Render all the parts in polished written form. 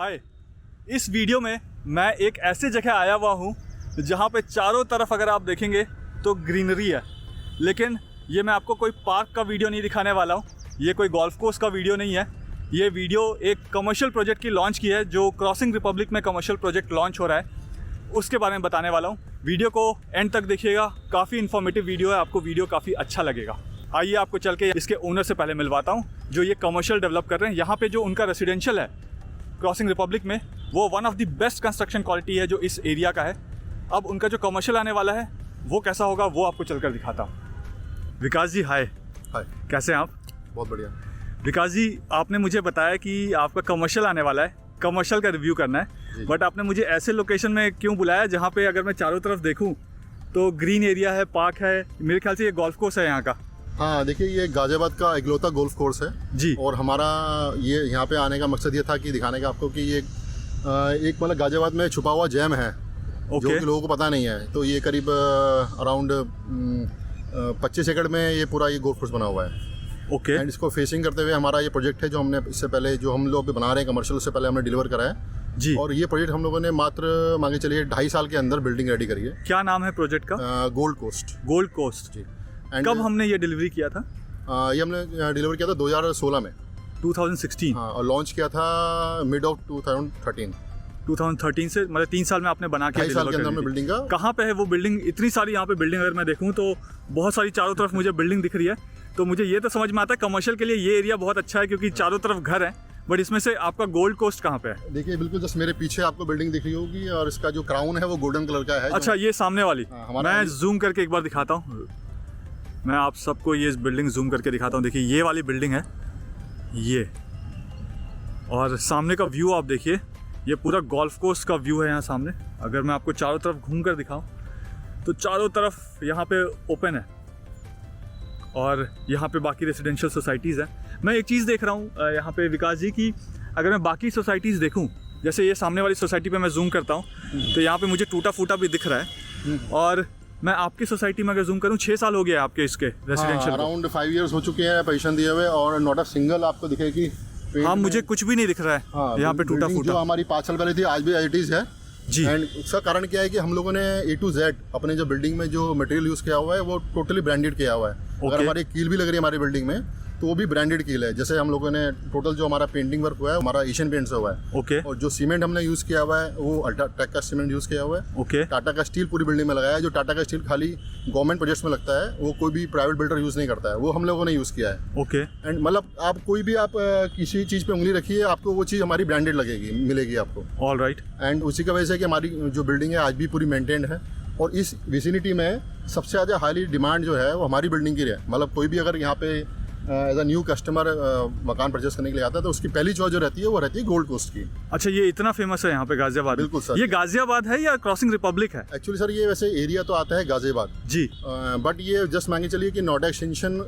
हाय, इस वीडियो में मैं एक ऐसे जगह आया हुआ हूँ जहाँ पे चारों तरफ अगर आप देखेंगे तो ग्रीनरी है। लेकिन ये मैं आपको कोई पार्क का वीडियो नहीं दिखाने वाला हूँ, ये कोई गोल्फ कोर्स का वीडियो नहीं है। ये वीडियो एक कमर्शियल प्रोजेक्ट की लॉन्च की है, जो क्रॉसिंग रिपब्लिक में कमर्शियल प्रोजेक्ट लॉन्च हो रहा है, उसके बारे में बताने वाला हूँ। वीडियो को एंड तक देखिएगा, काफ़ी इन्फॉर्मेटिव वीडियो है, आपको वीडियो काफ़ी अच्छा लगेगा। आइए आपको चल के इसके ओनर से पहले मिलवाता हूँ, जो ये कमर्शियल डेवलप कर रहे हैं। यहाँ पे जो उनका रेसिडेंशियल है क्रॉसिंग रिपब्लिक में, वो one of the best construction quality है जो इस एरिया का है। अब उनका जो कमर्शियल आने वाला है वो कैसा होगा वो आपको चलकर दिखाता हूँ। विकास जी हाय। हाय, कैसे हैं आप? बहुत बढ़िया। विकास जी, आपने मुझे बताया कि आपका कमर्शियल आने वाला है, कमर्शियल का रिव्यू करना है, बट आपने मुझे ऐसे लोकेशन में क्यों बुलाया जहाँ पे अगर मैं चारों तरफ देखूँ तो ग्रीन एरिया है, पार्क है, मेरे ख्याल से ये गोल्फ कोर्स है यहाँ का। हाँ देखिए, ये गाजियाबाद का इकलौता गोल्फ कोर्स है जी। और हमारा ये यहाँ पे आने का मकसद ये था कि दिखाने का आपको कि ये एक मतलब गाजियाबाद में छुपा हुआ जैम है जो कि लोगों को पता नहीं है। तो ये करीब अराउंड 25 एकड़ में ये पूरा ये गोल्फ कोर्स बना हुआ है। ओके। एंड इसको फेसिंग करते हुए हमारा ये प्रोजेक्ट है जो हमने इससे पहले जो हम लोग बना रहे हैं कमर्शियल, उससे पहले हमने डिलीवर करा है जी। और ये प्रोजेक्ट हम लोगों ने मात्र मांगे चलिए 2.5 साल के अंदर बिल्डिंग रेडी करी है। क्या नाम है प्रोजेक्ट का? Gold Coast. Gold Coast ji. कब हमने ये डिलीवरी किया था? ये हमने डिलीवर किया था 2016 में। 2016। हाँ, और लॉन्च किया था मिड ऑफ 2013 से, मतलब 3 साल में आपने बना के 2.5 साल के अंदर में बिल्डिंग का। कहाँ पे है वो बिल्डिंग? इतनी सारी यहाँ पे बिल्डिंग अगर मैं देखूँ तो बहुत सारी चारों तरफ मुझे बिल्डिंग दिख रही है। तो मुझे ये तो समझ में आता है कमर्शियल के लिए ये एरिया बहुत अच्छा है क्योंकि चारों तरफ घर है, बट इसमें से आपका गोल्ड कोस्ट कहाँ पे है? देखिए बिल्कुल जस्ट मेरे पीछे आपको बिल्डिंग दिख रही होगी और इसका जो क्राउन है वो गोल्डन कलर का है। अच्छा, ये सामने वाली? मैं जूम करके एक बार दिखाता हूँ, मैं आप सबको ये बिल्डिंग जूम करके दिखाता हूँ। देखिए ये वाली बिल्डिंग है ये, और सामने का व्यू आप देखिए, ये पूरा गोल्फ कोर्स का व्यू है यहाँ सामने। अगर मैं आपको चारों तरफ घूम कर दिखाऊँ तो चारों तरफ यहाँ पे ओपन है और यहाँ पे बाकी रेसिडेंशियल सोसाइटीज़ हैं। मैं एक चीज़ देख रहा हूँ यहाँ पे विकास जी की, अगर मैं बाकी सोसाइटीज़ देखूँ, जैसे ये सामने वाली सोसाइटी पे मैं जूम करता हूँ तो यहाँ पे मुझे टूटा फूटा भी दिख रहा है। और मैं आपकी सोसाइटी में अगर जूम करूँ, 6 साल हो गया है आपके इसके रेसिडेंशियल। अराउंड 5 ईयर्स हो चुके हैं पोजीशन दिए हुए और नॉट अ सिंगल आपको दिखेगी। हाँ, मुझे कुछ भी नहीं दिख रहा है। हाँ, यहाँ पे टूटा फूटा जो हमारी 5 साल पहले थी आज भी एज इट इज है जी। एंड उसका कारण क्या है कि हम लोगों ने A to Z अपने जो बिल्डिंग में जो मटेरियल यूज़ किया हुआ है वो टोटली ब्रांडेड किया हुआ है। अगर हमारी कील भी लग रही है हमारी बिल्डिंग में तो वो भी ब्रांडेड कील है। जैसे हम लोगों ने टोटल जो हमारा पेंटिंग वर्क हुआ है हमारा एशियन पेंट से हुआ है। ओके। और जो सीमेंट हमने यूज़ किया हुआ है वो अल्ट्राटेक का सीमेंट यूज़ किया हुआ है। ओके। टाटा का स्टील पूरी बिल्डिंग में लगाया है। जो टाटा का स्टील खाली गवर्नमेंट प्रोजेक्ट्स में लगता है, वो कोई भी प्राइवेट बिल्डर यूज़ नहीं करता है, वो हम लोगों ने यूज़ किया है। ओके। एंड मतलब आप कोई भी आप किसी चीज़ पे उंगली रखिए, आपको वो चीज़ हमारी ब्रांडेड लगेगी, मिलेगी आपको। All right. एंड उसी की वजह से कि हमारी जो बिल्डिंग है आज भी पूरी मेंटेन्ड है और इस विसिनिटी में सबसे ज़्यादा हाईली डिमांड जो है वो हमारी बिल्डिंग की है। मतलब कोई भी अगर यहाँ पे एज अ न्यू कस्टमर मकान परचेस करने के लिए आता है तो उसकी पहली चॉइस जो रहती है वो रहती है गोल्ड कोस्ट की। अच्छा, ये इतना फेमस है यहाँ पे गाजियाबाद? बिल्कुल सर। ये गाजियाबाद है या क्रॉसिंग रिपब्लिक है? एक्चुअली सर ये वैसे एरिया तो आता है गाजियाबाद जी, बट ये जस्ट मांगे चलिए कि नोएडा एक्सटेंशन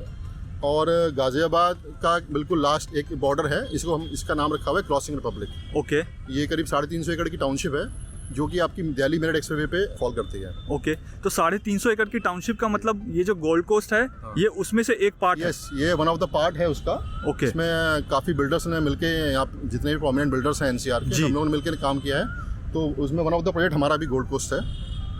और गाजियाबाद का बिल्कुल लास्ट एक बॉर्डर है, इसको हम इसका नाम रखा हुआ है क्रॉसिंग रिपब्लिक। ओके। ये करीब 350 एकड़ की टाउनशिप है जो कि आपकी दिल्ली मेरठ एक्सप्रेसवे पे फॉल करती है। ओके, तो 350 एकड़ की टाउनशिप का मतलब ये जो गोल्ड कोस्ट है ये उसमें से एक पार्ट है? यस, ये वन ऑफ द पार्ट है उसका। ओके। इसमें काफ़ी बिल्डर्स ने मिलके, यहाँ जितने भी प्रोमिनेंट बिल्डर्स हैं NCR के, हम लोगों ने मिलकर काम किया है। तो उसमें वन ऑफ द प्रोजेक्ट हमारा भी गोल्ड कोस्ट है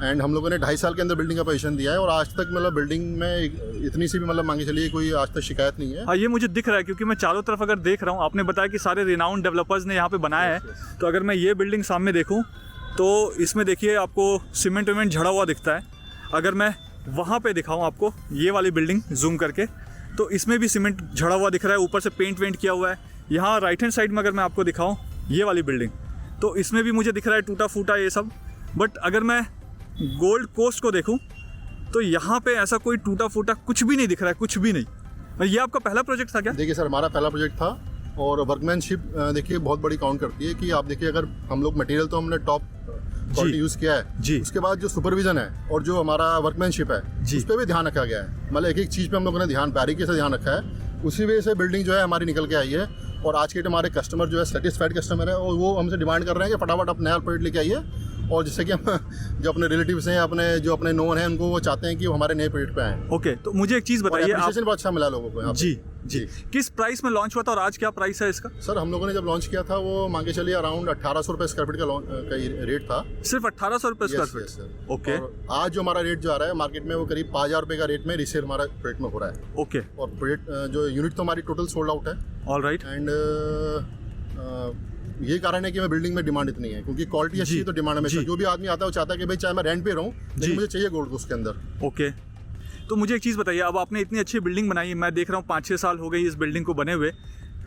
एंड हम लोगों ने 2.5 साल के अंदर बिल्डिंग का पोजीशन दिया है और आज तक मतलब बिल्डिंग में इतनी सी भी मतलब मांगे चलिए कोई आज तक शिकायत नहीं है। हाँ, ये मुझे दिख रहा है क्योंकि मैं चारों तरफ अगर देख रहा हूँ, आपने बताया कि सारे रिनाउंड डेवलपर्स ने यहाँ पे बनाया है। तो अगर मैं ये बिल्डिंग सामने देखूँ तो इसमें देखिए आपको सीमेंट वेमेंट झड़ा हुआ दिखता है। अगर मैं वहाँ पे दिखाऊँ आपको ये वाली बिल्डिंग जूम करके तो इसमें भी सीमेंट झड़ा हुआ दिख रहा है, ऊपर से पेंट वेंट किया हुआ है। यहाँ राइट हैंड साइड में अगर मैं आपको दिखाऊँ ये वाली बिल्डिंग तो इसमें भी मुझे दिख रहा है टूटा फूटा ये सब। बट अगर मैं गोल्ड कोस्ट को देखूँ तो यहाँ पे ऐसा कोई टूटा फूटा कुछ भी नहीं दिख रहा है, कुछ भी नहीं। ये आपका पहला प्रोजेक्ट था क्या? देखिए सर, हमारा पहला प्रोजेक्ट था और वर्कमैनशिप देखिए बहुत बड़ी काउंट करती है कि आप देखिए अगर हम लोग मटेरियल तो हमने टॉप क्वालिटी यूज़ किया है जी। उसके बाद जो सुपरविजन है और जो हमारा वर्कमैनशिप है उस पर भी ध्यान रखा गया है। मतलब एक एक चीज़ पे हम लोगों ने ध्यान बारीकी से ध्यान रखा है, उसी वजह से बिल्डिंग जो है हमारी निकल के आई है। और आज के डेट हमारे कस्टमर जो है सेटिस्फाइड कस्टमर है और वो हमसे डिमांड कर रहे हैं कि फटाफट आप नया प्रोजेक्ट लेके आइए। और जैसे कि हम जो अपने रिलेटिव्स हैं, जो अपने नोन हैं, उनको वो चाहते हैं कि वो हमारे नए प्रोजेक्ट पे आए। ओके, तो मुझे एक चीज़ बताइए, बहुत अच्छा मिला लोगों को यहाँ जी, जी। किस प्राइस में लॉन्च हुआ था और आज क्या प्राइस है इसका? सर हम लोगों ने जब लॉन्च किया था वो मान के चलिए अराउंड 1800 रुपये स्क्वायर फीट का रेट था। सिर्फ 1800 रुपये square Yes, yes, feet? sir. Okay और आज जो हमारा रेट जो आ रहा है मार्केट में वो करीब 5000 रुपये का रेट में रीसेल हमारा प्रोजेक्ट में हो रहा है। ओके, और प्रोजेक्ट जो यूनिट तो हमारी टोटल सोल्ड आउट है। All right. एंड ये कारण है कि मैं बिल्डिंग में डिमांड इतनी है क्योंकि क्वालिटी अच्छी है तो डिमांड हमेशा। जी। जो भी आदमी आता है वो चाहता है कि भाई चाहे मैं रेंट पे रहूँ लेकिन मुझे चाहिए गोल्ड उसके अंदर। ओके, तो मुझे एक चीज़ बताइए, अब आपने इतनी अच्छी बिल्डिंग बनाई है, मैं देख रहा हूँ 5-6 साल हो गई इस बिल्डिंग को बने हुए,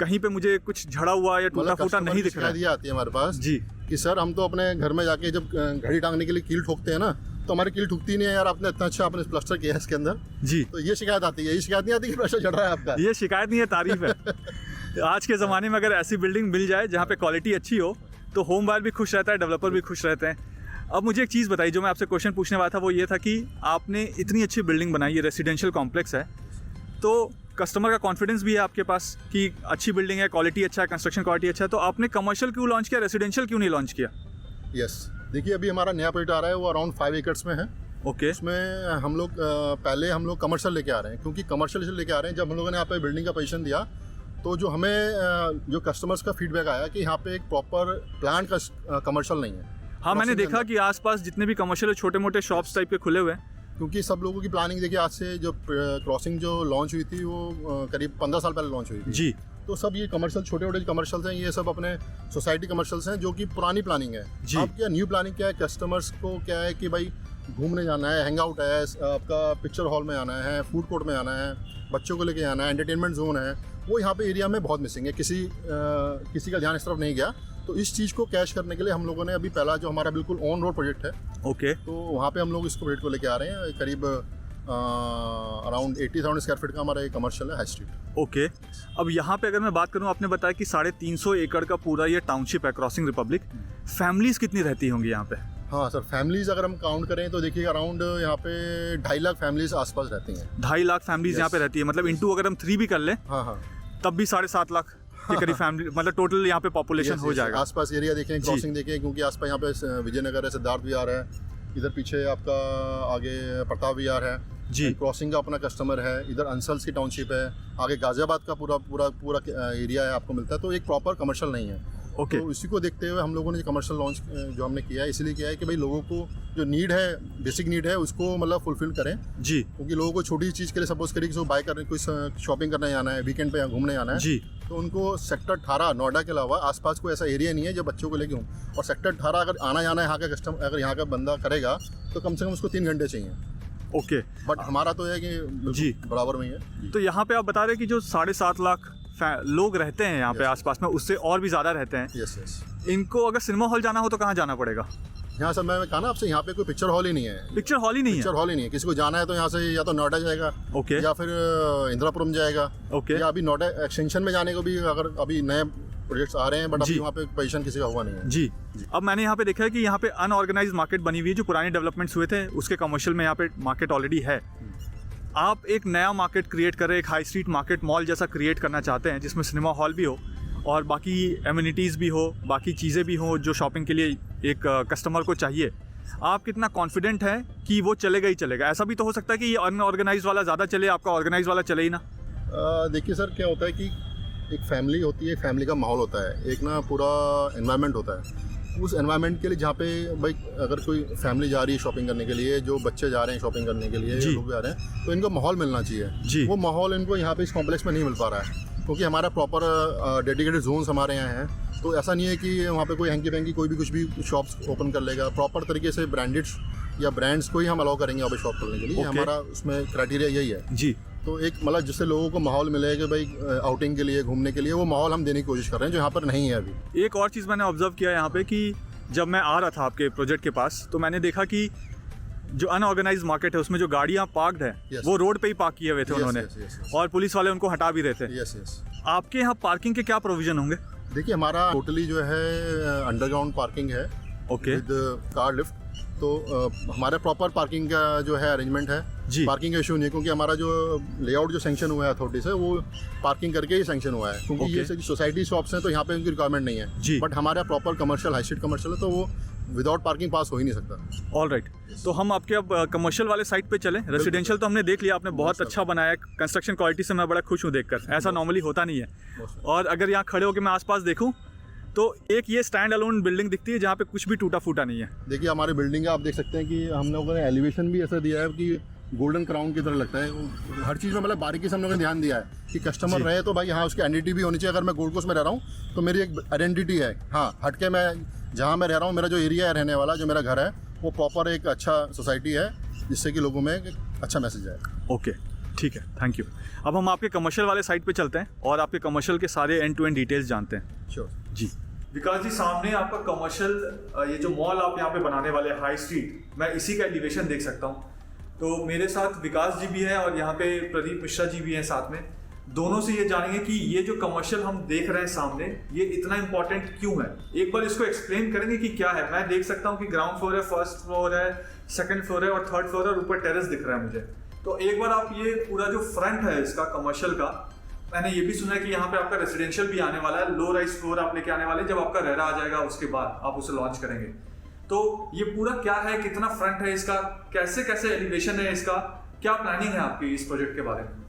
कहीं पे मुझे कुछ झड़ा हुआ या टूटा फूटा नहीं दिख रहा है? ये आती है हमारे पास जी कि सर हम तो अपने घर में जाके जब घड़ी टांगने के लिए कील ठोकते हैं ना तो हमारी कील ठुकती नहीं है यार, आपने इतना अच्छा आपने प्लास्टर किया है इसके अंदर। जी, तो ये शिकायत आती है। ये शिकायत नहीं आती कि प्रेशर चढ़ रहा है आपका। ये शिकायत नहीं है, तारीफ है। आज के ज़माने में अगर ऐसी बिल्डिंग मिल जाए जहाँ पे क्वालिटी अच्छी हो तो होम बायर भी खुश रहता है, डेवलपर भी खुश रहते हैं। अब मुझे एक चीज़ बताइए, जो मैं आपसे क्वेश्चन पूछने वाला था वो ये था कि आपने इतनी अच्छी बिल्डिंग बनाई, ये रेसिडेंशियल कॉम्प्लेक्स है, तो कस्टमर का कॉन्फिडेंस भी है आपके पास कि अच्छी बिल्डिंग है, क्वालिटी अच्छा है, कंस्ट्रक्शन क्वालिटी अच्छा है, तो आपने कमर्शियल क्यों लॉन्च किया, रेसिडेंशियल क्यों नहीं लॉन्च किया? यस, देखिए अभी हमारा नया प्रोजेक्ट आ रहा है वो अराउंड 5 एकर्स में है। ओके, उसमें हम लोग पहले हम लोग कमर्शियल लेके आ रहे हैं क्योंकि कमर्शियल इसलिए लेके आ रहे हैं जब हम लोगों ने यहाँ पे बिल्डिंग का पोजीशन दिया तो जो हमें जो कस्टमर्स का फीडबैक आया कि यहाँ पे एक प्रॉपर प्लान का कमर्शियल नहीं है। हाँ, मैंने Crossing के देखा अंदर। कि आसपास जितने भी कमर्शियल छोटे मोटे शॉप्स टाइप के खुले हुए हैं। क्योंकि सब लोगों की प्लानिंग देखिए आज से जो क्रॉसिंग जो लॉन्च हुई थी वो करीब 15 साल पहले लॉन्च हुई थी। जी, तो सब ये कमर्शियल छोटे छोटे कमर्शियल्स हैं, ये सब अपने सोसाइटी कमर्शियल्स हैं जो कि पुरानी प्लानिंग है। जी। अब क्या न्यू प्लानिंग क्या है, कस्टमर्स को क्या है कि भाई घूमने जाना है, हैंग आउट है, आपका पिक्चर हॉल में आना है, फूड कोर्ट में आना है, बच्चों को लेके आना है, एंटरटेनमेंट जोन है, वो यहाँ पे एरिया में बहुत मिसिंग है। किसी का ध्यान इस तरफ नहीं गया। तो इस चीज़ को कैश करने के लिए हम लोगों ने अभी पहला जो हमारा बिल्कुल ऑन रोड प्रोजेक्ट है ओके, तो वहाँ पे हम लोग इस प्रोजेक्ट को लेके आ रहे हैं। करीब अराउंड 80,000 स्क्वायर फीट का हमारा एक कमर्शियल है हाई स्ट्रीट। ओके। अब यहाँ पे अगर मैं बात करूँ, आपने बताया कि 350 एकड़ का पूरा ये टाउनशिप है क्रॉसिंग रिपब्लिक, फैमिलीज कितनी रहती होंगी यहाँ पे? हाँ सर, फैमिलीज अगर हम काउंट करें तो देखिए अराउंड यहाँ पे 2.5 लाख फैमिलीज आसपास रहती हैं। 2.5 लाख फैमिलीज Yes. यहाँ पे रहती है, मतलब इंटू अगर हम 3 भी कर लें हाँ हाँ, तब भी 7.5 लाख के करीब फैमिली, मतलब टोटल यहाँ पे पॉपुलेशन Yes, हो yes, जाएगा। आसपास एरिया देखें, क्रॉसिंग देखें, क्योंकि आसपास यहाँ पे विजयनगर है, सिद्धार्थ विहार है, इधर पीछे आपका आगे प्रताप विहार है जी, क्रॉसिंग का अपना कस्टमर है, इधर अंसल्स की टाउनशिप है, आगे गाजियाबाद का पूरा पूरा पूरा एरिया है आपको मिलता है। तो एक प्रॉपर कमर्शियल नहीं है। ओके, तो इसी को देखते हुए हम लोगों ने कमर्शियल लॉन्च जो हमने किया है इसलिए किया है कि भाई लोगों को जो नीड है, बेसिक नीड है, उसको मतलब फुलफिल करें। जी क्योंकि लोगों को छोटी चीज़ के लिए सपोज करिए कि बाय करने, कोई शॉपिंग करने जाना है, वीकेंड पे यहाँ घूमने जाना है, जी, तो उनको सेक्टर 18 नोएडा के अलावा आसपास कोई ऐसा एरिया नहीं है जो बच्चों को लेके हूँ। और सेक्टर 18 अगर आना जाना है यहाँ का कस्टमर, अगर यहाँ का बंदा करेगा तो कम से कम उसको 3 घंटे चाहिए। ओके। बट हमारा तो है कि जी। बराबर में ही है। तो यहाँ पे आप बता रहे हैं कि जो 7.5 लाख लोग रहते हैं यहाँ पे Yes. आसपास में, उससे और भी ज़्यादा रहते हैं। Yes yes. इनको अगर सिनेमा हॉल जाना हो तो कहाँ जाना पड़ेगा? यहाँ सर मैं कहा ना आपसे, यहाँ पे कोई पिक्चर हॉल ही नहीं है। पिक्चर हॉल ही नहीं पिक्चर है? हॉल ही नहीं है। किसी को जाना है तो यहाँ से या तो नोएडा जाएगा ओके, या फिर इंदिरापुरम जाएगा, ओके, या अभी नोएडा एक्सटेंशन में जाने को भी अगर अभी नए प्रोजेक्ट्स आ रहे हैं बट जी। अभी वहाँ पे पोजीशन किसी का हुआ नहीं है। जी। अब मैंने यहाँ पे देखा है कि यहाँ पे अनऑर्गेनाइज मार्केट बनी हुई है, जो पुराने डेवलपमेंट्स हुए थे उसके कमर्शियल में यहाँ पे मार्केट ऑलरेडी है। आप एक नया मार्केट क्रिएट कर रहे हैं, एक हाई स्ट्रीट मार्केट मॉल जैसा क्रिएट करना चाहते हैं जिसमें सिनेमा हॉल भी हो और बाकी एमिनिटीज़ भी हो, बाकी चीज़ें भी हो जो शॉपिंग के लिए एक कस्टमर को चाहिए। आप कितना कॉन्फिडेंट हैं कि वो चलेगा ही चलेगा? ऐसा भी तो हो सकता है कि ये अनऑर्गेनाइज वाला ज़्यादा चले, आपका ऑर्गेनाइज वाला चले ही ना। देखिए सर, क्या होता है कि एक फैमिली होती है, फैमिली का माहौल होता है, एक ना पूरा एनवायरनमेंट होता है। उस एनवायरनमेंट के लिए जहाँ पे भाई अगर कोई फैमिली जा रही है शॉपिंग करने के लिए, जो बच्चे जा रहे हैं शॉपिंग करने के लिए, जी। लोग जा रहे हैं, तो इनको माहौल मिलना चाहिए। जी। वो माहौल इनको यहाँ पे इस कॉम्प्लेक्स में नहीं मिल पा रहा है क्योंकि हमारा प्रॉपर डेडिकेटेड जोन्स हमारे यहाँ हैं। तो ऐसा नहीं है कि वहाँ पे कोई हैंकी पैंकी कोई भी कुछ भी शॉप्स ओपन कर लेगा। प्रॉपर तरीके से ब्रांडेड या ब्रांड्स को ही हम अलाउ करेंगे यहाँ पे शॉप खोलने के लिए। Okay. हमारा उसमें क्राइटेरिया यही है। जी। तो एक मतलब जिससे लोगों को माहौल मिले कि भाई आउटिंग के लिए, घूमने के लिए, वो माहौल हम देने की कोशिश कर रहे हैं जो यहाँ पर नहीं है अभी। एक और चीज़ मैंने ऑब्जर्व किया यहाँ पे कि जब मैं आ रहा था आपके प्रोजेक्ट के पास तो मैंने देखा कि जो अनऑर्गेनाइज मार्केट है उसमें जो गाड़ियाँ पार्कड है Yes. वो रोड पे ही पार्क किए हुए थे Yes, उन्होंने, yes, yes, yes. और पुलिस वाले उनको हटा भी रहे थे। Yes yes. आपके यहाँ पार्किंग के क्या प्रोविजन होंगे? देखिए हमारा टोटली जो है अंडरग्राउंड पार्किंग है ओके, विद कार लिफ्ट। तो हमारा प्रॉपर पार्किंग का जो है अरेंजमेंट है। जी। पार्किंग का इशू नहीं है क्योंकि हमारा जो लेआउट जो सैंक्शन हुआ है अथॉरिटी से, वो पार्किंग करके ही सैंक्शन हुआ है। क्योंकि ये Okay. सोसाइटी शॉप्स हैं तो यहाँ पे उनकी रिक्वायरमेंट नहीं जी। है। बट हमारा proper commercial high street commercial है तो वो विदाउट पार्किंग पास हो ही नहीं सकता। ऑल राइट, तो हम आपके अब कमर्शियल वाले साइट पे चलें। रेजिडेंशियल तो हमने देख लिया, आपने बहुत अच्छा बनाया है, कंस्ट्रक्शन क्वालिटी से मैं बड़ा खुश हूँ देखकर, ऐसा नॉर्मली होता नहीं है। और अगर यहाँ खड़े होकर मैं आसपास देखूँ तो एक ये स्टैंड अलोन बिल्डिंग दिखती है जहाँ पे कुछ भी टूटा फूटा नहीं है। देखिए हमारी बिल्डिंग है, आप देख सकते हैं कि हम लोगों ने एलिवेशन भी ऐसा दिया है कि गोल्डन क्राउन की तरह लगता है। हर चीज़ में मतलब बारीकी से हम लोगों ने ध्यान दिया है कि कस्टमर रहे तो भाई हाँ उसकी आइडेंटिटी भी होनी चाहिए। अगर मैं गोल्ड कोस्ट में रह रहा हूँ तो मेरी एक आइडेंटिटी है, हाँ हटके मैं जहाँ मैं रह रहा हूँ, मेरा जो एरिया है रहने वाला, जो मेरा घर है, वो प्रॉपर एक अच्छा सोसाइटी है जिससे कि लोगों में एक अच्छा मैसेज आए। ओके ठीक है, थैंक यू। अब हम आपके कमर्शियल वाले साइट पे चलते हैं और आपके कमर्शियल के सारे एंड टू एंड डिटेल्स जानते हैं। श्योर जी विकास जी, सामने आपका कमर्शियल ये जो मॉल आप यहाँ पे बनाने वाले हाई स्ट्रीट, मैं इसी का एलिवेशन देख सकता हूँ। तो मेरे साथ विकास जी भी हैं और यहाँ पे प्रदीप मिश्रा जी भी हैं साथ में। दोनों से ये जानेंगे कि ये जो कमर्शियल हम देख रहे हैं सामने, ये इतना इंपॉर्टेंट क्यों है। एक बार इसको एक्सप्लेन करेंगे कि क्या है। मैं देख सकता हूँ कि ग्राउंड फ्लोर है, फर्स्ट फ्लोर है, सेकंड फ्लोर है और थर्ड फ्लोर है और ऊपर टेरेस दिख रहा है मुझे। तो एक बार आप ये पूरा जो फ्रंट है इसका कमर्शियल का, मैंने ये भी सुना है कि यहाँ पे आपका रेजिडेंशियल भी आने वाला है, लो राइज फ्लोर आप लेके आने वाले हैं, जब आपका रेरा आ जाएगा उसके बाद आप उसे लॉन्च करेंगे। तो ये पूरा क्या है, कितना फ्रंट है इसका, कैसे कैसे एलिवेशन है इसका, क्या प्लानिंग है आपकी इस प्रोजेक्ट के बारे में?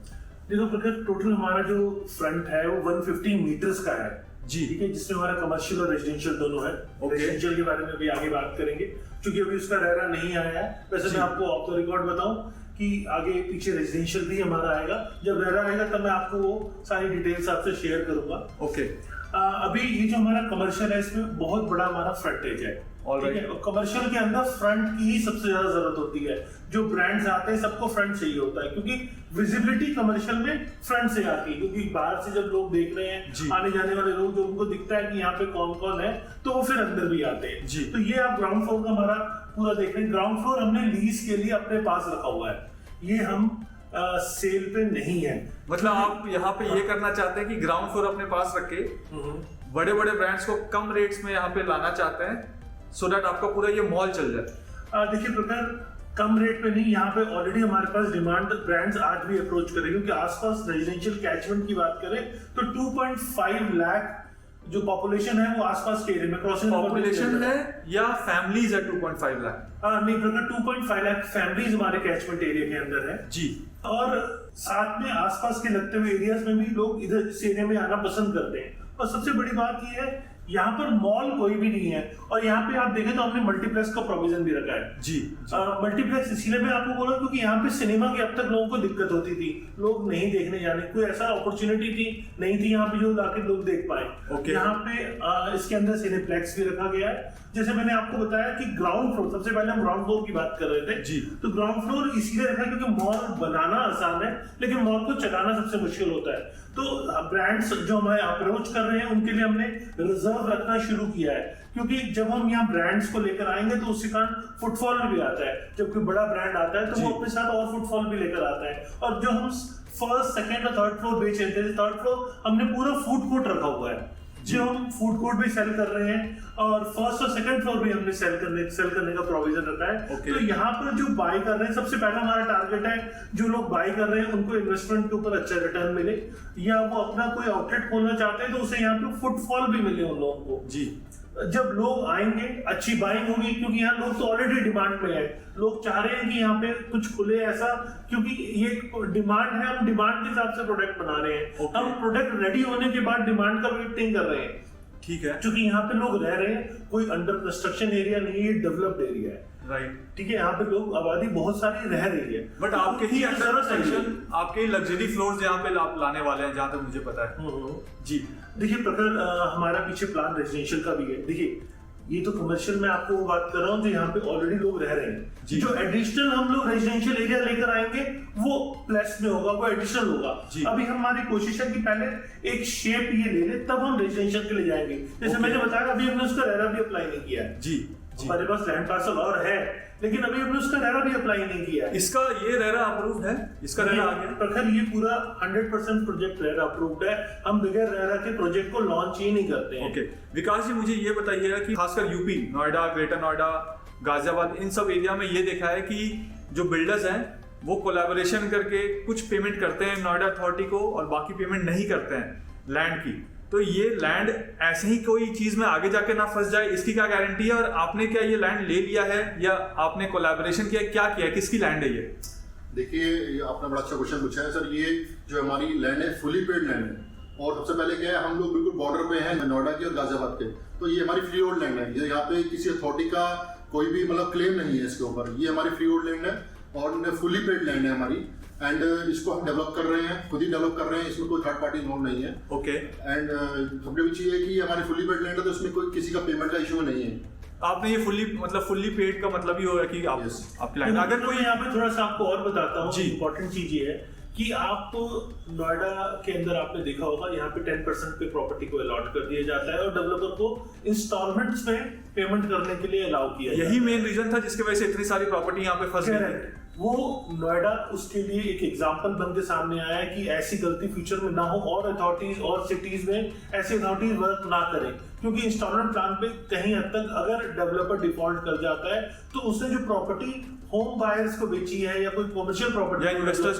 देखो प्रकाश, टोटल हमारा जो फ्रंट है वो 150 मीटर्स का है जी, ठीक है, जिसमें हमारा कमर्शियल और रेजिडेंशियल दोनों है। रेजिडेंशियल के बारे में भी आगे बात करेंगे क्योंकि अभी उसका रेरा नहीं आया है। वैसे मैं आपको ऑफ द रिकॉर्ड बताऊं कि आगे पीछे रेजिडेंशियल भी हमारा आएगा, जब रेरा आएगा तब मैं आपको वो सारी डिटेल्स आपसे शेयर करूंगा। ओके अभी ये जो हमारा कमर्शियल है इसमें बहुत बड़ा हमारा फ्रंटेज है, ठीक है। कमर्शियल के अंदर फ्रंट की ही सबसे ज्यादा जरूरत होती है। जो ब्रांड्स आते हैं सबको फ्रंट चाहिए होता है क्योंकि विजिबिलिटी कमर्शियल में फ्रंट से आती है, क्योंकि बाहर से जब लोग देख रहे हैं, आने जाने वाले लोग, जो उनको दिखता है कि यहाँ पे कौन कौन है, तो वो फिर अंदर भी आते हैं जी। तो ये आप ग्राउंड फ्लोर का हमारा पूरा देख रहे हैं। ग्राउंड फ्लोर हमने लीज के लिए अपने पास रखा हुआ है, ये हम सेल पे नहीं है। मतलब आप यहाँ पे ये करना चाहते हैं कि ग्राउंड फ्लोर अपने पास रख के बड़े बड़े ब्रांड्स को कम रेट्स में यहाँ पे लाना चाहते हैं, सो दैट आपका पूरा ये मॉल चल जाए। देखिए प्रकार, कम रेट पे नहीं, यहाँ पे ऑलरेडी हमारे पास डिमांड ब्रांड्स आज भी अप्रोच कर रहे हैं, क्योंकि आसपास रेजिडेंशियल कैचमेंट की बात करें तो 2.5 लाख जो पॉपुलेशन है वो आसपास के एरिया में क्रॉसिंग पॉपुलेशन है या फैमिलीज है 2.5 लाख? नहीं प्रकार, 2.5 लाख फैमिलीज हमारे कैचमेंट एरिया के अंदर है जी। और साथ में आसपास के लगते हुए एरियाज में भी लोग इधर इस एरिया में आना पसंद करते हैं। और सबसे बड़ी बात ये है, यहाँ पर मॉल कोई भी नहीं है और यहाँ पे आप देखें तो हमने मल्टीप्लेक्स का प्रोविजन भी रखा है जी। मल्टीप्लेक्स इसीलिए मैं आपको बोला क्योंकि यहाँ पे सिनेमा की अब तक लोगों को दिक्कत होती थी, लोग नहीं देखने जाने, कोई ऐसा अपॉर्चुनिटी थी नहीं थी यहाँ पे जो लाके लोग देख पाए। यहाँ पे इसके अंदर सिनेप्लेक्स भी रखा गया है। जैसे मैंने आपको बताया कि ग्राउंड फ्लोर, सबसे पहले हम ग्राउंड फ्लोर की बात कर रहे थे जी। तो ग्राउंड फ्लोर इसीलिए रखा है क्योंकि मॉल बनाना आसान है लेकिन मॉल को चलाना सबसे मुश्किल होता है। तो ब्रांड्स जो हमें अप्रोच कर रहे हैं उनके लिए हमने रिजर्व रखना शुरू किया है, क्योंकि जब हम यहाँ ब्रांड्स को लेकर आएंगे तो उसके कारण फुटफॉल भी आता है। जब कोई बड़ा ब्रांड आता है तो वो अपने साथ और फुटफॉल भी लेकर आता है। और जो हम फर्स्ट, सेकंड और थर्ड फ्लोर बेच रहे थे, थर्ड फ्लोर हमने पूरा फूड कोर्ट रखा हुआ है, जो हम फूड कोर्ट भी सेल कर रहे हैं और फर्स्ट और सेकंड फ्लोर भी हमने सेल करने का प्रोविजन रखा है। तो यहाँ पर जो बाय कर रहे हैं, सबसे पहला हमारा टारगेट है जो लोग बाय कर रहे हैं उनको इन्वेस्टमेंट के ऊपर अच्छा रिटर्न मिले, या वो अपना कोई आउटलेट खोलना चाहते हैं तो उसे यहाँ पे फुटफॉल भी मिले उन लोगों को जी। जब लोग आएंगे अच्छी बाइंग होगी, क्योंकि यहाँ लोग तो ऑलरेडी डिमांड में है, लोग चाह रहे हैं कि यहाँ पे कुछ खुले ऐसा, क्योंकि ये डिमांड है, हम डिमांड के हिसाब से प्रोडक्ट बना रहे हैं। हम प्रोडक्ट रेडी होने के बाद डिमांड का वेट नहीं कर रहे हैं, ठीक है, क्योंकि यहाँ पे लोग रह रहे हैं, कोई अंडर कंस्ट्रक्शन एरिया नहीं है, डेवलप्ड एरिया है, राइट, ठीक है। यहाँ पे लोग आबादी बहुत सारी रह रही है, बट आपके ही अंडर कंस्ट्रक्शन, आपके लग्जरी फ्लोर्स यहाँ पे लाने वाले हैं जहाँ तक मुझे पता है जी। देखिए प्रकार, हमारा पीछे प्लान रेजिडेंशियल का भी है। देखिए ये तो कमर्शियल में आपको बात कर रहा हूँ जो यहाँ पे ऑलरेडी लोग रह रहे हैं, जो एडिशनल हम लोग रेजिडेंशियल एरिया लेकर आएंगे वो प्लस में होगा, वो एडिशनल होगा। अभी हमारी कोशिश है कि पहले एक शेप ये ले ले तब हम रेजिडेंशियल के लिए जाएंगे। जैसे मैंने बताया अभी हमने उसका रेरा भी अप्लाई नहीं किया है जी। हमारे पास लैंड पार्सल और है लेकिन अभी हमने उसका रेरा भी अप्लाई नहीं किया है। इसका ये रेरा अप्रूव्ड है, इसका रेरा आ गया प्रखर, ये पूरा 100% प्रोजेक्ट रेरा अप्रूव्ड है। हम बगैर रेरा के प्रोजेक्ट को लॉन्च ही नहीं करते हैं। ओके विकास जी, मुझे ये बताइएगा कि खासकर यूपी, नोएडा, ग्रेटर नोएडा, गाजियाबाद, इन सब एरिया में ये देखा है कि जो बिल्डर्स हैं वो कोलैबोरेशन करके कुछ पेमेंट करते हैं नोएडा अथॉरिटी को और बाकी पेमेंट नहीं करते हैं लैंड की। तो ये लैंड ऐसे ही कोई चीज में आगे जाके ना फंस जाए, इसकी क्या गारंटी है? और आपने क्या ये लैंड ले लिया है या आपने कोलैबोरेशन किया, क्या किया है, किसकी लैंड है ये? देखिए, ये आपने बड़ा अच्छा क्वेश्चन पूछा है सर। ये जो हमारी लैंड है फुली पेड लैंड है, और सबसे पहले क्या है, हम लोग बिल्कुल बॉर्डर पे हैं नोएडा के और गाजियाबाद के, तो ये हमारी फ्री होल्ड लैंड है। ये यहाँ पे किसी अथॉरिटी का कोई भी मतलब क्लेम नहीं है इसके ऊपर। ये हमारी फ्री होल्ड लैंड है और फुली पेड लैंड है हमारी, एंड इसको हम डेवलप कर रहे हैं, खुद ही डेवलप कर रहे हैं, इसमें कोई थर्ड पार्टी इन्वॉल्व नहीं है। ओके। एंड सबसे बड़ी चीज है कि हमारी फुली पेड लैंड है, तो इसमें कोई किसी का पेमेंट का इशू नहीं है। आपने ये फुल्ली पेड का मतलब ही होगा कि आप आपकी लैंड, अगर कोई यहाँ पे थोड़ा सा आपको और बताता हूँ। जी। इंपॉर्टेंट चीज ये है कि आप नोएडा के अंदर आपने देखा होगा, यहाँ पे 10% पे प्रॉपर्टी को अलॉट कर दिया जाता है और डेवलपर को इंस्टॉलमेंट्स में पेमेंट करने के लिए अलाउ किया जाता है। यही मेन रीजन था जिसकी वजह से इतनी सारी प्रॉपर्टी यहाँ पे फंस गई। वो नोएडा उसके लिए एक एग्जाम्पल बन के सामने आया है कि ऐसी गलती फ्यूचर में ना हो और अथॉरिटीज और सिटीज में ऐसी अथॉरिटीज वर्क ना करें, क्योंकि इंस्टॉलमेंट प्लान पे कहीं हद तक अगर डेवलपर डिफॉल्ट कर जाता है तो उसने जो प्रॉपर्टी होम बायर्स को बेची है या कोई कमर्शियल प्रॉपर्टी या इन्वेस्टर्स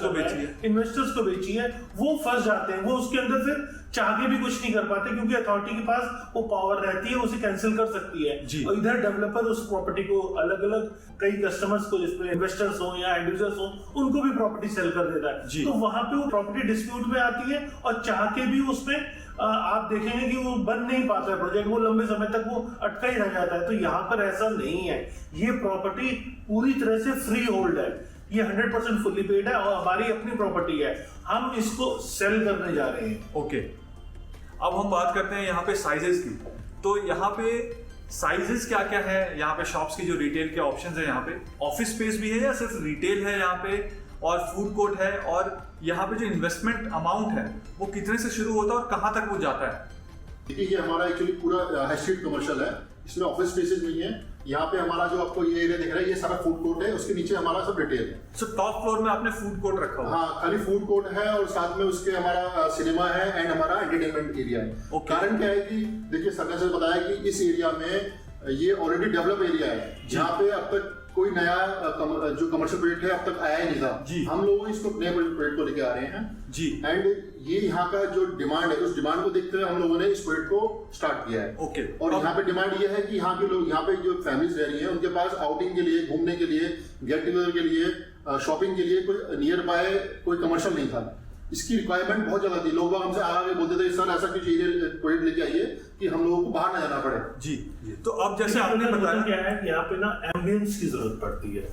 को बेची है वो फंस जाते हैं। वो उसके अंदर फिर चाह के भी कुछ नहीं कर पाते, क्योंकि अथॉरिटी के पास वो पावर रहती है, उसे कैंसिल कर सकती है। और इधर डेवलपर उस प्रॉपर्टी को अलग अलग कई कस्टमर्स को, जिसमें इन्वेस्टर्स हो या इंडिविजुअल्स हो, उनको भी प्रॉपर्टी सेल कर देता है। तो वहां पे वो प्रॉपर्टी डिस्प्यूट में आती है और चाह के भी उसमें आप देखेंगे कि वो बन नहीं पाता है प्रोजेक्ट, वो लंबे समय तक वो अटका ही रह जाता है। तो यहाँ पर ऐसा नहीं है, ये प्रॉपर्टी पूरी तरह से फ्री होल्ड है, ये 100% फुल्ली पेड है और हमारी अपनी प्रॉपर्टी है, हम इसको सेल करने जा रहे हैं। ओके। अब हम बात करते हैं यहाँ पे साइजेस की। तो यहाँ पे साइजेस क्या क्या है यहाँ पे शॉप्स की, जो रिटेल के ऑप्शंस है यहाँ पे? ऑफिस स्पेस भी है या सिर्फ रिटेल है यहाँ पे, और फूड कोर्ट है, और यहाँ पे जो इन्वेस्टमेंट अमाउंट है वो कितने से शुरू होता है और कहाँ तक वो जाता है? देखिए, ये हमारा एक्चुअली पूरा हाई स्ट्रीट कमर्शियल है, इसमें ऑफिस स्पेसेस नहीं है। यहाँ पे हमारा जो आपको ये एरिया दिख रहा है, ये सारा फूड कोर्ट है, उसके नीचे हमारा सब रिटेल है। सो टॉप फ्लोर में आपने फूड कोर्ट रखा हुआ? हाँ, खाली फूड कोर्ट है और साथ में उसके हमारा सिनेमा है एंड हमारा एंटरटेनमेंट एरिया है। कारण क्या है कि देखिए, सर ने बताया कि इस एरिया में ये ऑलरेडी डेवलप एरिया है, जहाँ पे अब तक कोई नया जो कमर्शियल प्रोजेक्ट है अब तक आया ही नहीं था। हम लोग इसको नए प्रोजेक्ट को लेके आ रहे हैं जी। एंड ये यहाँ का जो डिमांड है, उस डिमांड को देखते हुए हम लोगों ने इस प्रोजेक्ट को स्टार्ट किया है। ओके। और यहाँ पे डिमांड ये है कि यहाँ के लोग, यहाँ पे जो फैमिलीज रह रही हैं, उनके पास आउटिंग के लिए, घूमने के लिए, गेट टुगेदर के लिए, शॉपिंग के लिए कोई नियर बाय कोई कमर्शियल नहीं था। इसकी रिक्वायरमेंट बहुत ज्यादा थी। लोग हमसे आगे बोलते थे, सर ऐसा कुछ एरिया प्रोजेक्ट लेके आइए कि हम लोगों को बाहर ना जाना पड़े। जी। तो अब जैसे आपने बताया, क्या है, यहाँ पे ना एम्बियंस की जरूरत पड़ती है।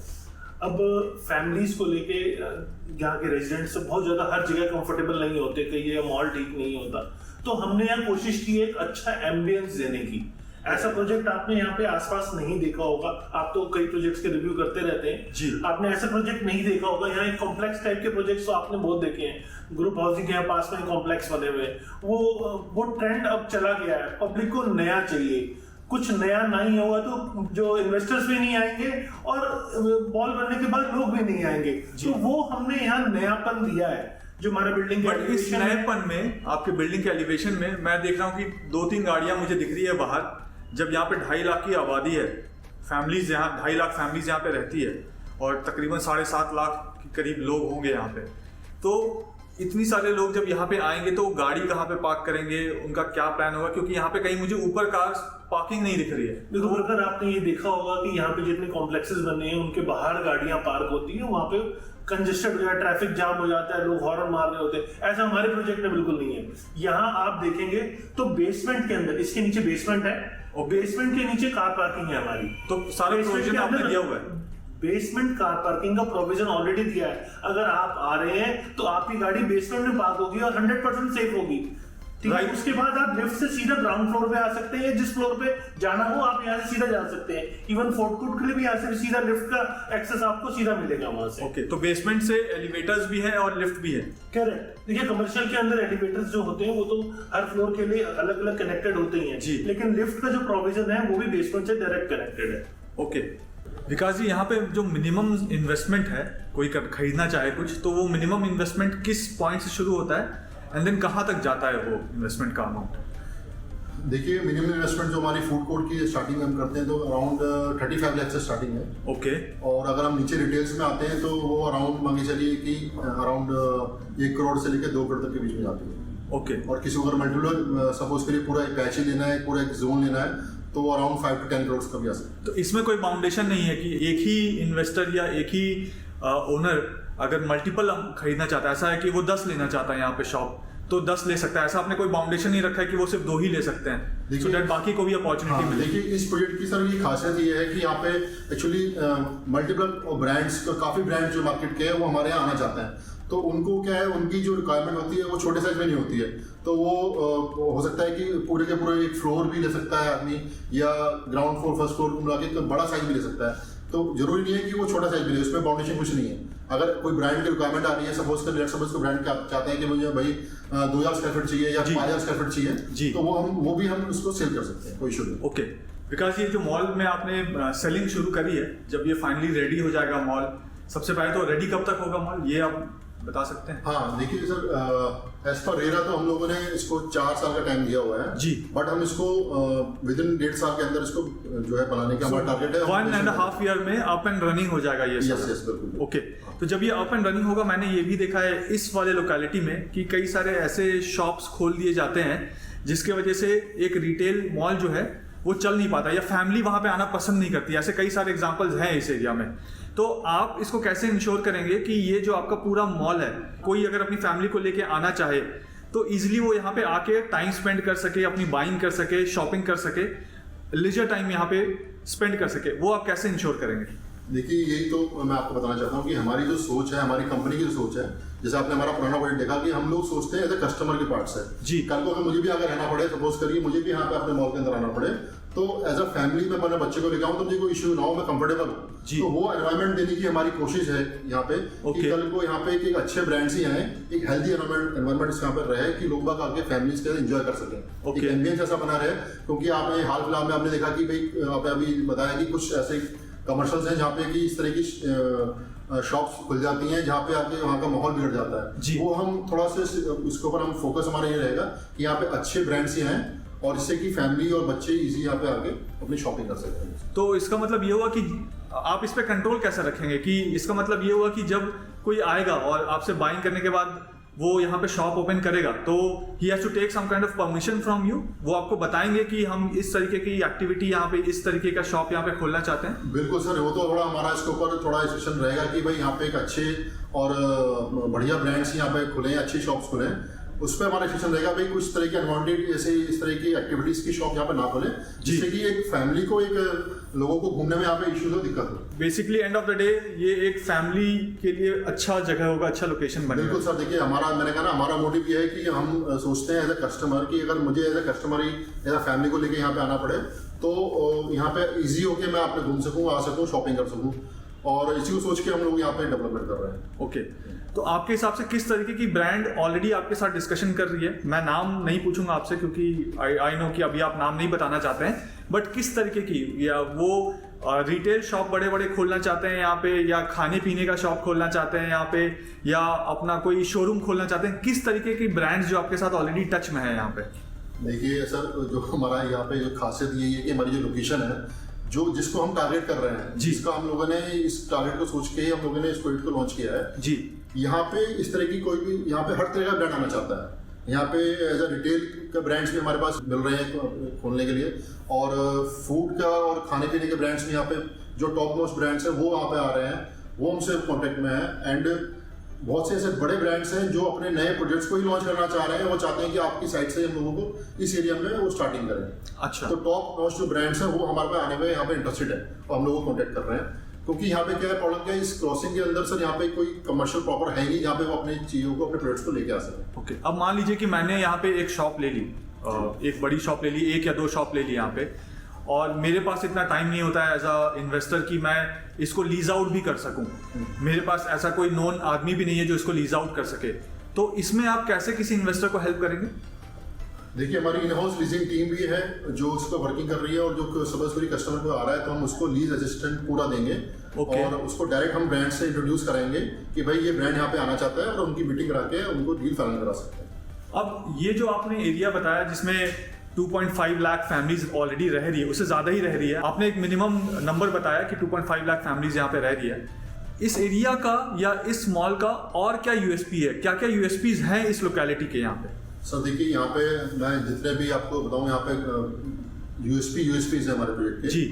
अब फैमिलीज को लेके यहाँ के रेजिडेंट्स बहुत ज्यादा हर जगह कंफर्टेबल नहीं होते, कहीं ये मॉल ठीक नहीं होता, तो हमने यहाँ कोशिश की एक अच्छा एम्बियंस देने की। ऐसा प्रोजेक्ट आपने यहाँ पे आसपास नहीं देखा होगा, आप तो कई प्रोजेक्ट्स के रिव्यू करते रहते हैं जी। आपने ऐसा प्रोजेक्ट नहीं देखा होगा। यहाँ एक कॉम्प्लेक्स टाइप के प्रोजेक्ट्स तो आपने बहुत देखे हैं, ग्रुप हाउसिंग के यहाँ पास में कॉम्प्लेक्स बने हुए, वो ट्रेंड अब चला गया है। पब्लिक को नया चाहिए, कुछ नया नहीं होगा तो जो इन्वेस्टर्स भी नहीं आएंगे और बॉल बनने के बाद लोग भी नहीं आएंगे। तो वो हमने यहाँ नयापन दिया है जो हमारा बिल्डिंग के। बट इस नएपन में, आपके बिल्डिंग के एलिवेशन में मैं देख रहा हूँ कि 2-3 गाड़ियां मुझे दिख रही है बाहर। जब यहाँ पे 2.5 लाख की आबादी है, फैमिलीज यहाँ 2.5 लाख फैमिलीज यहाँ पे रहती है और तकरीबन 7.5 लाख के करीब लोग होंगे यहाँ पे, तो इतनी सारे लोग जब यहाँ पे आएंगे तो गाड़ी कहाँ पे पार्क करेंगे, उनका क्या प्लान होगा? क्योंकि यहाँ पे कहीं मुझे ऊपर कार पार्किंग नहीं दिख रही है। देखो, अगर आपने ये देखा होगा कि यहाँ पे जितने कॉम्प्लेक्सेस बने हैं उनके बाहर गाड़ियां पार्क होती है, वहां पे कंजेस्टेड हो जाए, ट्रैफिक जाम हो जाता है, लोग हॉर्न मार रहे होते हैं। ऐसा हमारे प्रोजेक्ट में बिल्कुल नहीं है। यहाँ आप देखेंगे तो बेसमेंट के अंदर, इसके नीचे बेसमेंट है और बेसमेंट के नीचे कार पार्किंग है हमारी। तो सारा प्रोविजन आपने दिया हुआ है? बेसमेंट कार पार्किंग का प्रोविजन ऑलरेडी दिया है। अगर आप आ रहे हैं तो आपकी गाड़ी बेसमेंट में पार्क होगी और 100% सेफ होगी। ठीक है, उसके बाद आप लिफ्ट से सीधा ग्राउंड फ्लोर पे आ सकते हैं, जिस फ्लोर पे जाना हो आप यहाँ से सीधा जा सकते हैं। इवन फूड कोर्ट के लिए भी यहाँ से सीधा लिफ्ट का एक्सेस आपको सीधा मिलेगा वहां से। ओके, तो बेसमेंट से एलिवेटर्स भी है और लिफ्ट भी है? करेक्ट। देखिए, कमर्शियल के अंदर एलिवेटर्स जो होते हैं वो तो हर फ्लोर के लिए अलग अलग कनेक्टेड होते हैं जी, लेकिन लिफ्ट का जो प्रोविजन है वो भी बेसमेंट से डायरेक्ट कनेक्टेड है। ओके विकास जी, यहाँ पे जो मिनिमम इन्वेस्टमेंट है, कोई खरीदना चाहे कुछ, तो वो मिनिमम इन्वेस्टमेंट किस पॉइंट से शुरू होता है एंड देन कहाँ तक जाता है वो इन्वेस्टमेंट का अमाउंट? देखिए, मिनिमम इन्वेस्टमेंट जो हमारी फूड कोर्ट की स्टार्टिंग में हम करते हैं तो अराउंड 35 लाख से स्टार्टिंग है। ओके। और अगर हम नीचे डिटेल्स में आते हैं तो वो अराउंड मांगे चलिए कि अराउंड 1 करोड़ से लेकर 2 करोड़ तक के बीच में जाती है। ओके और किसी को अगर मल्टीपल सपोज करिए पूरा एक पैच ही लेना है, पूरा एक जोन लेना है, तो वो अराउंड 5 to 10 करोड़ का भी आ सकता है। तो इसमें कोई बाउंडेशन नहीं है कि एक ही इन्वेस्टर या एक ही ओनर अगर मल्टीपल खरीदना चाहता है, ऐसा है कि वो 10 लेना चाहता है यहाँ पे शॉप, तो 10 ले सकता है, ऐसा आपने कोई बाउंडेशन नहीं रखा है कि वो सिर्फ 2 ही ले सकते हैं, सो दैट बाकी को भी अपॉर्चुनिटी मिले। देखिए इस प्रोजेक्ट की सर ये खासियत ये है कि यहाँ पे एक्चुअली मल्टीपल ब्रांड्स, काफ़ी ब्रांड जो मार्केट के हैं वो हमारे यहाँ आना चाहते हैं, तो उनको क्या है, उनकी जो रिक्वायरमेंट होती है वो छोटे साइज में नहीं होती है, तो वो हो सकता है कि पूरे के पूरे एक फ्लोर भी ले सकता है आदमी, या ग्राउंड फ्लोर फर्स्ट फ्लोर मिला के बड़ा साइज भी ले सकता है, तो जरूरी नहीं है कि वो छोटा साइज भी ले, उसमें बाउंडेशन कुछ नहीं है। अगर कोई ब्रांड की रिक्वायरमेंट आ रही है, सपोज को ब्रांड चाहते हैं कि मुझे भाई 2000 स्क्वायर फीट चाहिए या 5000 स्क्वायर फीट चाहिए, तो वो भी हम उसको सेल कर सकते हैं, कोई इशू नहीं। ओके, बिकॉज ये जो मॉल में आपने सेलिंग शुरू करी है, जब ये फाइनली रेडी हो जाएगा मॉल, सबसे पहले तो रेडी कब तक होगा मॉल, ये आप बता सकते हैं? हाँ देखिए सर, एज पर रेरा तो हम लोगों ने इसको 4 साल का टाइम दिया हुआ है जी, बट हम इसको विद इन 1.5 साल के अंदर इसको जो है बनाने का हमारा टारगेट है। 1.5 ईयर में अप एंड रनिंग हो जाएगा ये सब। यस बिल्कुल। ओके, तो जब ये अप एंड रनिंग होगा, मैंने ये भी देखा है इस वाले लोकेलिटी में कि कई सारे ऐसे शॉप्स खोल दिए जाते हैं जिसके वजह से एक रिटेल मॉल जो है वो चल नहीं पाता, या फैमिली वहां पे आना पसंद नहीं करती, ऐसे कई सारे एग्जांपल्स हैं इस एरिया में। तो आप इसको कैसे इंश्योर करेंगे कि ये जो आपका पूरा मॉल है, कोई अगर अपनी फैमिली को लेके आना चाहे तो इजीली वो यहाँ पे आके टाइम स्पेंड कर सके, अपनी बाइंग कर सके, शॉपिंग कर सके, लीजर टाइम यहाँ पे स्पेंड कर सके, वो आप कैसे इंश्योर करेंगे? देखिए यही तो मैं आपको बताना चाहता हूँ कि हमारी जो सोच है, हमारी कंपनी की जो सोच है, जैसे आपने हमारा पुराना प्रोजेक्ट देखा कि हम लोग सोचते हैं एज ए कस्टमर के पार्ट से जी। कल को अगर मुझे भी अगर रहना पड़े, सपोज करिए मुझे भी यहाँ पे अपने मॉल के अंदर आना पड़े, तो एज अ फैमिली में अपने बच्चे को लेकर आऊँ तो मुझे कोई इशू ना हो, मैं कंफर्टेबल हूँ, तो वो एनवायरमेंट देने की हमारी कोशिश है यहाँ पे कि कल को यहाँ पे एक अच्छे ब्रांड्स ही आए, एक हेल्दी एनवायरमेंट यहाँ पर रहे कि लोग बाग आके फैमिलीज के साथ एंजॉय कर सकें, एक एम्बियंस ऐसा बना रहे। क्योंकि आपने हाल फिलहाल में आपने देखा कि भाई आपने अभी बताया कि कुछ ऐसे कमर्शियल्स हैं जहाँ पे कि इस तरह की शॉप्स खुल जाती हैं जहाँ पे आके वहाँ का माहौल बिगड़ जाता है, वो हम थोड़ा सा उसके ऊपर हम फोकस हमारा ये रहेगा कि यहाँ पे अच्छे ब्रांड्स ही हैं और इससे कि फैमिली और बच्चे इजी यहाँ पे आके अपनी शॉपिंग कर सकते हैं। तो इसका मतलब ये हुआ कि आप इस पे कंट्रोल कैसे रखेंगे, कि इसका मतलब ये हुआ कि जब कोई आएगा और आपसे बाइंग करने के बाद वो यहाँ पे शॉप ओपन करेगा तो ही has to take some kind of permission from you, वो आपको बताएंगे कि हम इस तरीके की एक्टिविटी यहाँ पे, इस तरीके का शॉप यहाँ पे खोलना चाहते हैं? बिल्कुल सर, वो तो थोड़ा हमारा इसके ऊपर थोड़ा डिस्कशन रहेगा कि भाई यहाँ पे एक अच्छे और बढ़िया ब्रांड्स यहाँ पे खुले, अच्छी शॉप्स खुले, उस पर हमारा डिसीजन रहेगा भाई कुछ तरह के एनवायरमेंट ऐसे इस तरह की एक्टिविटीज की शॉप यहाँ पे ना खोले जिससे कि एक फैमिली को, एक लोगों को घूमने में यहाँ पे इश्यूज हो, दिक्कत हो। Basically end of the day ये एक फैमिली के लिए अच्छा जगह होगा, अच्छा लोकेशन बनेगा। बिल्कुल सर, देखिए हमारा, मैंने कहा ना, हमारा मोटिव ये है कि हम सोचते हैं एज ए कस्टमर कि अगर मुझे एज ए कस्टमर ही एज ए फैमिली को लेके यहाँ पे आना पड़े तो यहाँ पे ईजी होके मैं आपने घूम सकूँ, आ सकूँ, शॉपिंग कर सकूँ, और इसी को सोच के हम लोग यहाँ पे डेवलपमेंट कर रहे हैं। ओके, तो आपके हिसाब से किस तरीके की ब्रांड ऑलरेडी आपके साथ डिस्कशन कर रही है? मैं नाम नहीं पूछूंगा आपसे क्योंकि आई नो कि अभी आप नाम नहीं बताना चाहते हैं, बट किस तरीके की, या वो रिटेल शॉप बड़े बड़े खोलना चाहते हैं यहाँ पे, या खाने पीने का शॉप खोलना चाहते हैं यहाँ पे, या अपना कोई शोरूम खोलना चाहते हैं? किस तरीके की ब्रांड्स जो आपके साथ ऑलरेडी टच में है यहाँ पे? देखिए सर, जो हमारा यहाँ पे जो खासियत यही है कि हमारी जो लोकेशन है, जो जिसको हम टारगेट कर रहे हैं, जिसका हम लोगों ने इस टारगेट को सोच के हम लोगों ने इस प्रोजेक्ट को लॉन्च किया है जी। यहाँ पे इस तरह की कोई भी, यहाँ पे हर तरह का ब्रांड आना चाहता है। यहाँ पे एज अ रिटेल का ब्रांड्स भी हमारे पास मिल रहे हैं खोलने के लिए, और फूड का और खाने पीने के ब्रांड्स भी यहाँ पे जो टॉप मोस्ट ब्रांड्स हैं वो वहाँ पे आ रहे हैं, वो हमसे कॉन्टेक्ट में है। एंड बहुत से ऐसे बड़े ब्रांड्स हैं जो अपने नए प्रोजेक्ट्स को ही लॉन्च करना चाह रहे हैं, वो चाहते हैं कि आपकी साइट से हम लोगों को इस एरिया में वो स्टार्टिंग करें। अच्छा, तो टॉप मोस्ट जो ब्रांड्स हैं वो हमारे पे आने में यहाँ पे इंटरेस्टेड है और हम लोगों को कॉन्टेक्ट कर रहे हैं, क्योंकि यहाँ पे क्या है, प्रॉब्लम क्या है, इस क्रॉसिंग के अंदर सर यहाँ पे कोई कमर्शियल प्रॉपर है नहीं जहाँ पे वो अपनी चीज़ों को, अपने प्रोडक्ट्स को लेके आ सके। ओके, अब मान लीजिए कि मैंने यहाँ पे एक शॉप ले ली, एक बड़ी शॉप ले ली, 1 या 2 शॉप ले ली यहाँ पे, और मेरे पास इतना टाइम नहीं होता है एज अ इन्वेस्टर कि मैं इसको लीज आउट भी कर सकूं, मेरे पास ऐसा कोई नॉन आदमी भी नहीं है जो इसको लीज आउट कर सके, तो इसमें आप कैसे किसी इन्वेस्टर को हेल्प करेंगे? देखिए हमारी इन हाउस लीजिंग टीम भी है जो उसको वर्किंग कर रही है, और जो सपोज कस्टमर को आ रहा है तो हम उसको लीज असिस्टेंट पूरा देंगे। और उसको डायरेक्ट हम ब्रांड से इंट्रोड्यूस कराएंगे कि भाई ये ब्रांड यहाँ पे आना चाहता है, और उनकी मीटिंग करा के उनको डील फाइनल करा सकते हैं। अब ये जो आपने एरिया बताया जिसमें 2.5 लाख फैमिलीज ऑलरेडी रह रही है, उससे ज़्यादा ही रह रही है, आपने एक मिनिमम नंबर बताया कि 2.5 लाख फैमिलीज यहाँ पे रह रही है, इस एरिया का या इस मॉल का और क्या यूएसपी है, क्या क्या यूएसपीज हैं इस लोकेलिटी के यहाँ पे? सर देखिए यहाँ पे मैं जितने भी आपको बताऊँ यहाँ पे यूएसपी है हमारे प्रोजेक्ट के। जी।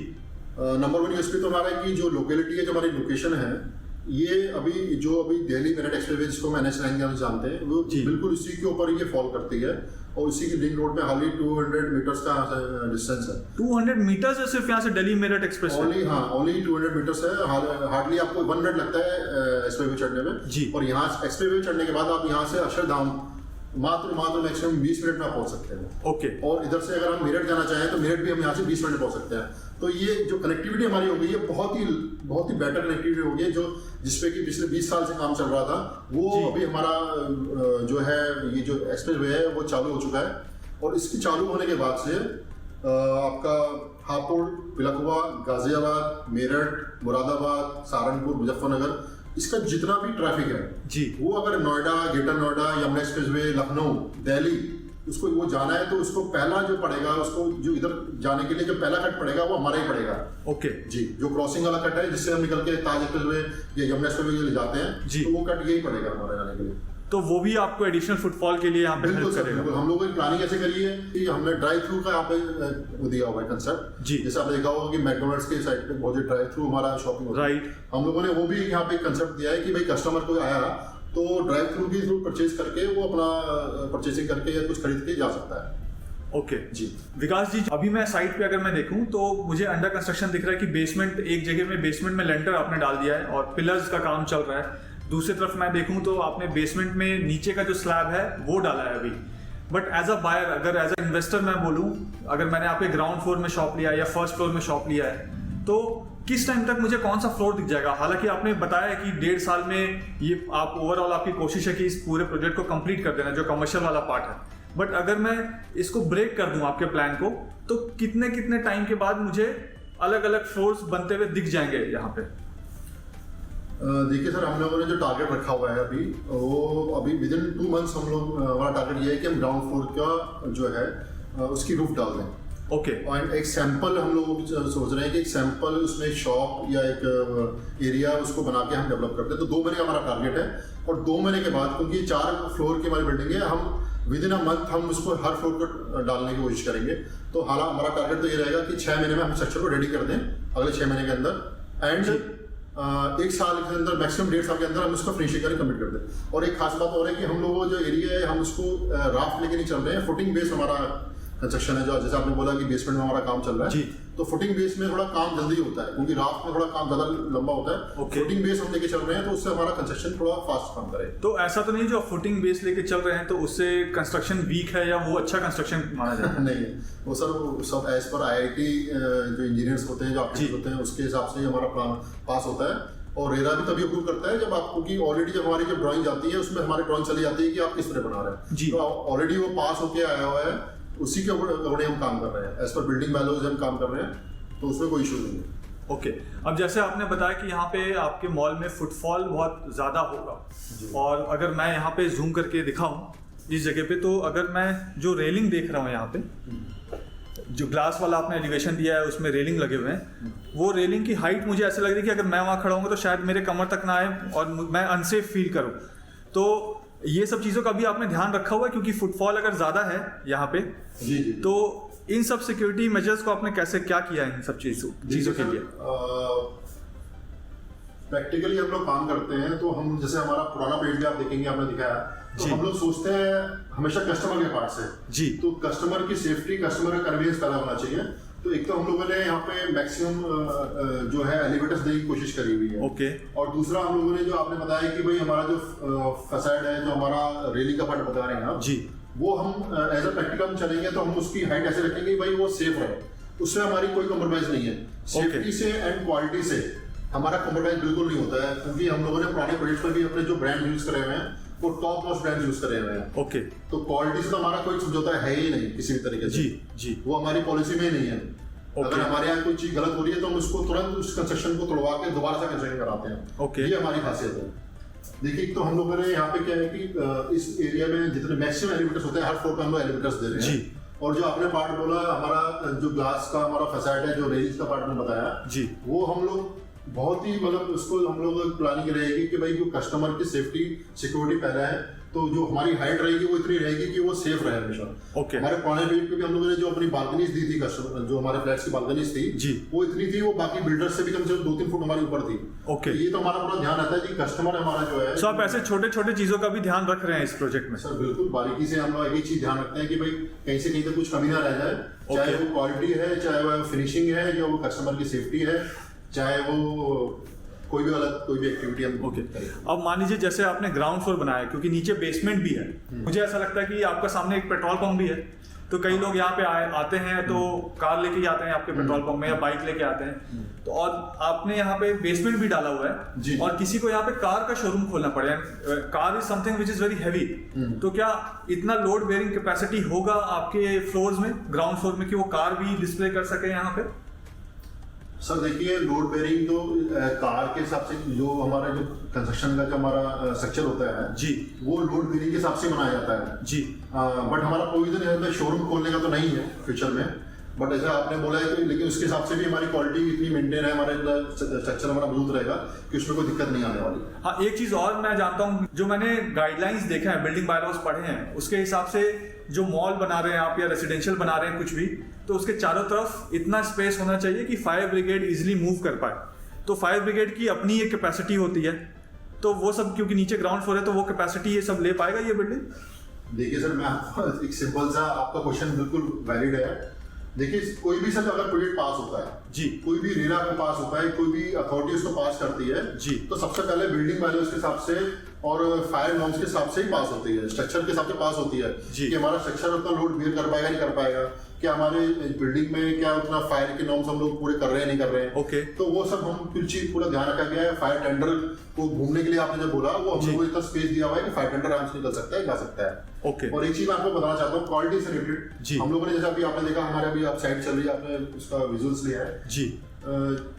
नंबर 1 यूएसपी तो हमारा है कि जो लोकेलिटी है, जो हमारी लोकेशन है, ये अभी दिल्ली मेरठ एक्सप्रेसवे जिसको हम NH9 के नाम से जानते हैं, वो बिल्कुल इसी के ऊपर ये फॉल करती है और इसी की लिंक रोड में हार्डली 200 मीटर्स का डिस्टेंस है। 200 मीटर्स है सिर्फ यहाँ से Delhi Meerut express? Only 200 meters है। हार्डली आपको 1 मिनट लगता है एक्सप्रेसवे चढ़ने में जी। और यहाँ एक्सप्रेसवे चढ़ने के बाद आप यहाँ से अक्षरधाम मात्र मैक्सिमम 20 मिनट में पहुंच सकते हैं। ओके। और इधर से अगर हम मेरठ जाना चाहें तो मेरठ भी हम यहाँ से 20 मिनट में पहुंच सकते हैं। तो ये जो कनेक्टिविटी हमारी हो गई है बहुत ही बेटर कनेक्टिविटी हो गई है, जो जिसपे कि पिछले 20 साल से काम चल रहा था वो अभी हमारा जो है ये जो एक्सप्रेसवे है वो चालू हो चुका है। और इसकी चालू होने के बाद से आपका हापुड़, पिलखुवा, गाजियाबाद, मेरठ, मुरादाबाद, सहारनपुर, मुजफ्फरनगर, इसका जितना भी ट्रैफिक है जी, वो अगर नोएडा, ग्रेटर नोएडा, यमुना एक्सप्रेसवे, लखनऊ, दिल्ली उसको वो जाना है तो उसको पहला जो पड़ेगा, उसको जो इधर जाने के लिए जो पहला कट पड़ेगा वो हमारा ही पड़ेगा। ओके जी। जो क्रॉसिंग वाला कट है जिससे हम निकल के ताज एक्सप्रेसवे या यमुना एक्सप्रेसवे ले जाते हैं जी, तो वो कट यही पड़ेगा हमारे जाने के लिए। तो वो भी आपको एडिशनल फुटफॉल के लिए यहाँ पे हेल्प करेगा। बिल्कुल। हम लोगों की प्लानिंग ऐसे करी है कि हमने ड्राइव थ्रू का यहाँ पे वो दिया हुआ है कंसेप्ट जी। जैसे आपने देखा होगा कि मैकडोनल्ड्स के साइड पे बहुत ड्राइव थ्रू हमारा शॉपिंग होता है। राइट। हम लोगों ने वो भी यहाँ पे कंसेप्ट दिया है कि भाई कस्टमर कोई आया तो ड्राइव थ्रू के थ्रू परचेज करके वो अपना परचेसिंग करके या कुछ खरीद के जा सकता है। ओके जी। विकास जी, अभी मैं साइट पे अगर मैं देखूं तो मुझे अंडर कंस्ट्रक्शन दिख रहा है कि बेसमेंट, एक जगह में बेसमेंट में लेंटर आपने डाल दिया है और पिलर्स का काम चल रहा है। दूसरी तरफ मैं देखूं तो आपने बेसमेंट में नीचे का जो स्लैब है वो डाला है अभी। बट एज अ बायर, अगर एज अ इन्वेस्टर मैं बोलूं, अगर मैंने आपके ग्राउंड फ्लोर में शॉप लिया है या फर्स्ट फ्लोर में शॉप लिया है तो किस टाइम तक मुझे कौन सा फ्लोर दिख जाएगा? हालांकि आपने बताया कि 1.5 साल में ये आप ओवरऑल आपकी कोशिश है कि इस पूरे प्रोजेक्ट को कंप्लीट कर देना जो कमर्शियल वाला पार्ट है। बट अगर मैं इसको ब्रेक कर दूं आपके प्लान को तो कितने टाइम के बाद मुझे अलग अलग फ्लोर्स बनते हुए दिख जाएंगे यहाँ पे? देखिए सर, हम लोगों ने जो टारगेट रखा हुआ है वो अभी विद इन 2 मंथ्स हम लोग हमारा टारगेट ये है कि हम ग्राउंड फ्लोर का जो है उसकी रूफ डाल दें। ओके। और एक सैंपल हम लोग सोच रहे हैं कि एक सैंपल उसमें शॉप या एक एरिया उसको बना के हम डेवलप करते हैं। तो 2 महीने का हमारा टारगेट है और 2 महीने के बाद, क्योंकि 4 फ्लोर की हमारी बिल्डिंग है, हम विद इन अ मंथ हम उसको हर फ्लोर को डालने की कोशिश करेंगे। तो हालांकि हमारा टारगेट तो ये रहेगा कि 6 महीने में हम स्ट्रक्चर को रेडी कर दें, अगले 6 महीने के अंदर, एंड 1 साल के अंदर, मैक्सिमम 1.5 साल के अंदर हम उसको फिनिशिंग करके कंप्लीट कर दें। और एक खास बात और है कि हम लोग जो एरिया है हम उसको राफ्ट लेके नहीं चल रहे हैं, फुटिंग बेस हमारा कंस्ट्रक्शन है। जो जैसे आपने बोला कि बेसमेंट में हमारा काम चल रहा है जी। तो फुटिंग बेस में थोड़ा काम जल्दी होता है क्योंकि राफ्ट में थोड़ा काम ज्यादा लंबा होता है। फुटिंग बेस हम लेके चल रहे हैं तो उससे हमारा कंस्ट्रक्शन थोड़ा फास्ट काम करे। तो ऐसा तो नहीं जो फुटिंग बेस लेके चल रहे हैं तो उससे कंस्ट्रक्शन वीक है या वो अच्छा कंस्ट्रक्शन माना जाता है? नहीं, वो सर सब एज पर IIT जो इंजीनियर्स होते हैं, जो आर्किटेक्ट होते हैं, उसके हिसाब से हमारा प्लान पास होता है। और रेरा भी तभी अप्रूव करता है जब आपको कि ऑलरेडी जब हमारी जब ड्राइंग जाती है उसमें हमारी ड्राइंग चली जाती है कि आप किस तरह बना रहे हैं। तो ऑलरेडी वो पास होके आया हुआ है, उसी के अकॉर्डिंग हम काम कर रहे हैं, एज पर बिल्डिंग वैल्यूज हम काम कर रहे हैं, तो उसमें कोई इशू नहीं है। ओके। अब जैसे आपने बताया कि यहाँ पे आपके मॉल में फुटफॉल बहुत ज़्यादा होगा और अगर मैं यहाँ पे जूम करके दिखाऊं इस जगह पे, तो अगर मैं जो रेलिंग देख रहा हूँ यहाँ पे, जो ग्लास वाला आपने एलिवेशन दिया है उसमें रेलिंग लगे हुए हैं, वो रेलिंग की हाइट मुझे ऐसे लग रही है कि अगर मैं वहाँ खड़ा हूँगा तो शायद मेरे कमर तक ना आए और मैं अनसेफ फील करूँ। तो ये सब चीज़ों का भी आपने ध्यान रखा हुआ है क्योंकि फुटफॉल अगर ज़्यादा है यहाँ पे जी। तो इन सब सिक्योरिटी मेजर्स को आपने कैसे क्या किया है इन सब चीज़ों के लिए? प्रैक्टिकली हम लोग काम करते हैं तो हम, जैसे हमारा पुराना पेज भी आप देखेंगे, आपने दिखाया, तो हम लोग सोचते हैं हमेशा कस्टमर के पास से जी। तो कस्टमर की सेफ्टी, कस्टमर का कन्वीनियंस पैदा होना चाहिए। तो एक तो हम लोगों ने यहाँ पे मैक्सिमम जो है एलिवेटर्स देने की कोशिश करी हुई है। ओके। और दूसरा हम लोगों ने जो आपने बताया कि भाई हमारा जो फसाड है, जो हमारा रेलिंग का पार्ट बता रहे हैं आप जी, वो हम एज अ प्रैक्टिकल चलेंगे तो हम उसकी हाइट ऐसे रखेंगे भाई वो सेफ रहे, उससे हमारी कोई कॉम्प्रोमाइज नहीं है। सेफ्टी से एंड क्वालिटी से हमारा कॉम्प्रोमाइज बिल्कुल नहीं होता है, क्योंकि हम लोगों ने पुराने प्रोजेक्ट्स में भी अपने जो ब्रांड यूज करे हुए हैं वो टॉप नॉच ब्रांड यूज करे हुए हैं। ओके। तो क्वालिटी से तो हमारा कोई समझौता है ही नहीं किसी भी तरीके से। जी। वो हमारी पॉलिसी में ही नहीं है। अगर हमारे यहाँ कोई चीज गलत हो रही है तो हम उसको तुरंत उस कंस्ट्रक्शन को तोड़वा के दोबारा से कंस्ट्रक्शन कराते हैं। ओके। ये हमारी खासियत है। देखिए, तो हम लोगों ने यहाँ पे क्या है कि इस एरिया में जितने मैक्सिमम एलिवेटर्स होते हैं, हर फ्लोर पे हम लोग एलिवेटर्स दे रहे हैं। और जो आपने पार्ट बोला, हमारा जो ग्लास का हमारा फसाड है, जो रेलिंग का पार्ट में बताया जी, वो हम लोग बहुत ही मतलब उसको हम लोग प्लानिंग रहेगी कि भाई जो कस्टमर की सेफ्टी सिक्योरिटी पहला है, तो जो हमारी हाइट रहेगी वो इतनी रहेगी कि वो सेफ रहे हमेशा। Okay. हमारे पुराने बिल्ड पे भी हम लोगों ने जो अपनी बालकनीज दी थी कस्टमर, जो हमारे फ्लैट्स की बालकनीज थी जी, वो इतनी थी, वो बाकी बिल्डर्स से भी कम से कम 2-3 फुट हमारे ऊपर थी। Okay. तो ये तो हमारा पूरा ध्यान रहता है कि कस्टमर हमारा जो है। सो आप ऐसे छोटे छोटे चीजों का भी ध्यान रख रहे हैं इस प्रोजेक्ट में? सर बिल्कुल बारीकी से हम लोग एक ही चीज ध्यान रखते हैं कि भाई कहीं से कहीं तक कुछ कमी ना रह जाए, चाहे वो क्वालिटी है, चाहे वो फिनिशिंग है, या वो कस्टमर की सेफ्टी है, चाहे वो कोई भी अलग कोई भी एक्टिविटी हम ओके। अब मान लीजिए जैसे आपने ग्राउंड फ्लोर बनाया, क्योंकि नीचे बेसमेंट भी है, मुझे ऐसा लगता है कि आपका सामने एक पेट्रोल पंप भी है, तो कई लोग यहाँ पे आते हैं तो कार लेके ही आते हैं आपके पेट्रोल पंप में, या बाइक लेके आते हैं, तो और आपने यहाँ पे बेसमेंट भी डाला हुआ है जी। और किसी को यहाँ पे कार का शोरूम खोलना पड़े, car is something which is very heavy, तो क्या इतना लोड बेयरिंग कैपेसिटी होगा आपके फ्लोर्स में, ग्राउंड फ्लोर में, कि वो कार भी डिस्प्ले कर सके यहाँ पे? सर देखिए, लोड बेयरिंग तो कार के हिसाब से जो हमारा जो कंस्ट्रक्शन का जो हमारा स्ट्रक्चर होता है जी, वो लोड बेयरिंग के हिसाब से बनाया जाता है जी। बट हमारा प्रोविजन है शोरूम खोलने का तो नहीं है फ्यूचर में, बट ऐसा आपने बोला है कि लेकिन उसके हिसाब से भी हमारी क्वालिटी इतनी मेंटेन है, हमारा स्ट्रक्चर हमारा मौजूद रहेगा कि उसमें कोई दिक्कत नहीं आने वाली। हाँ, एक चीज और मैं जानता हूँ, जो मैंने गाइडलाइंस देखा है, बिल्डिंग बायलॉज पढ़े हैं, उसके हिसाब से जो मॉल बना रहे हैं आप या रेसिडेंशियल बना रहे हैं कुछ भी, तो उसके चारों तरफ इतना स्पेस होना चाहिए कि फायर ब्रिगेड इजिली मूव कर पाए। तो फायर ब्रिगेड की अपनी एक कैपेसिटी होती है, तो वो सब क्योंकि नीचे ग्राउंड फ्लोर है तो वो कैपेसिटी ये सब ले पाएगा ये बिल्डिंग? देखिए सर, मैं आपको एक सिंपल सा, आपका क्वेश्चन बिल्कुल वैलिड है। देखिए, कोई भी सर अगर प्रोजेक्ट पास होता है जी, कोई भी रेरा को पास होता है, कोई भी अथॉरिटी उसको पास करती है जी, तो सबसे पहले बिल्डिंग वैल्यूज के हिसाब से और फायर नॉर्म्स के हिसाब से ही पास होती है, स्ट्रक्चर के हिसाब से पास होती है जी। कि हमारा स्ट्रक्चर उतना लोड बेयर कर पाएगा नहीं कर पाएगा, क्या हमारे बिल्डिंग में क्या उतना फायर के नॉर्म्स हम लोग पूरे कर रहे हैं नहीं कर रहे हैं। ओके। तो वो सब हम कुछ चीज पूरा ध्यान रखा गया है। फायर टेंडर को घूमने के लिए आपने जो बोला, वो हम लोग को इतना स्पेस दिया हुआ है कि फायर टेंडर आराम से निकल सकता है, जा सकता है। ओके। और एक चीज मैं आपको बताना चाहता हूँ क्वालिटी से रिलेटेड, हम लोगों ने जैसे अभी आपने देखा हमारे अभी आप साइड चल रही है, आपने उसका विजुअल्स लिया है जी।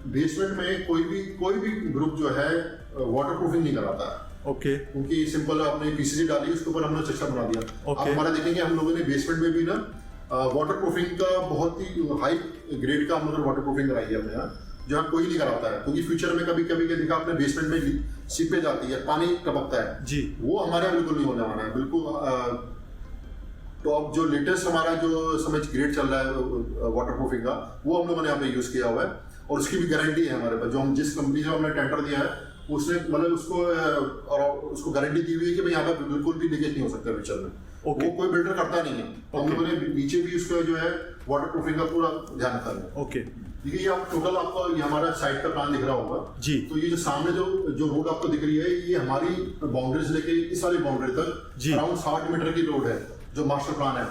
बेसमेंट में कोई भी ग्रुप जो है वाटर प्रूफिंग नहीं कराता है। ओके। क्योंकि सिंपल आपने पीसीसी डाली, उसके ऊपर हमने स्ट्रक्चर बना दिया। ओके। आप हमारा देखेंगे हम लोगों ने बेसमेंट में भी ना वाटर प्रूफिंग का बहुत ही हाई ग्रेड का हम लोगों ने वाटर प्रूफिंग कराई है अपने यहाँ, जो कोई नहीं कराता है। क्योंकि फ्यूचर में कभी कभी देखा आपने बेसमेंट में सीपेज आती है, पानी टपकता है जी, वो हमारे यहाँ बिल्कुल नहीं होने वाला है। बिल्कुल टॉप जो लेटेस्ट हमारा जो समझ ग्रेड चल रहा है वाटर प्रूफिंग का, वो हम लोगों ने यहाँ पे यूज किया हुआ है, और उसकी भी गारंटी है हमारे पास। जो हम जिस कंपनी से हमने टेंडर दिया है उसने मतलब उसको गारंटी दी हुई है कि भाई यहाँ पे बिल्कुल भी लीकेज नहीं हो सकता फ्यूचर में। वो कोई बिल्डर करता नहीं है। हम लोगों ने नीचे भी उसका जो है वाटर प्रूफिंग का पूरा ध्यान रखा है। ओके। देखिए, ये आप टोटल आपको ये हमारा साइड का प्लान दिख रहा होगा जी। तो ये जो सामने जो रोड आपको दिख रही है, ये हमारी बाउंड्री से लेके इस वाली बाउंड्री तक अराउंड 60 मीटर की रोड है, जो मास्टर प्लान है।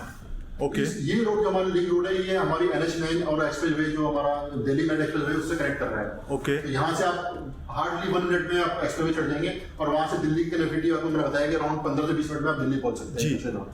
ओके। ये रोड जो हमारी लिंक रोड है, ये हमारी NH9 और एक्सप्रेसवे जो हमारा दिल्ली मेड एक्सप्रेसवे उससे कनेक्ट कर रहा है। ओके। तो यहाँ से आप हार्डली 1 मिनट में आप एक्सप्रेसवे चढ़ जाएंगे, और वहाँ से दिल्ली की कनेक्टिविटी आपको मैंने बताया कि अराउंड 15 से 20 मिनट में आप दिल्ली पहुंच सकते हैं,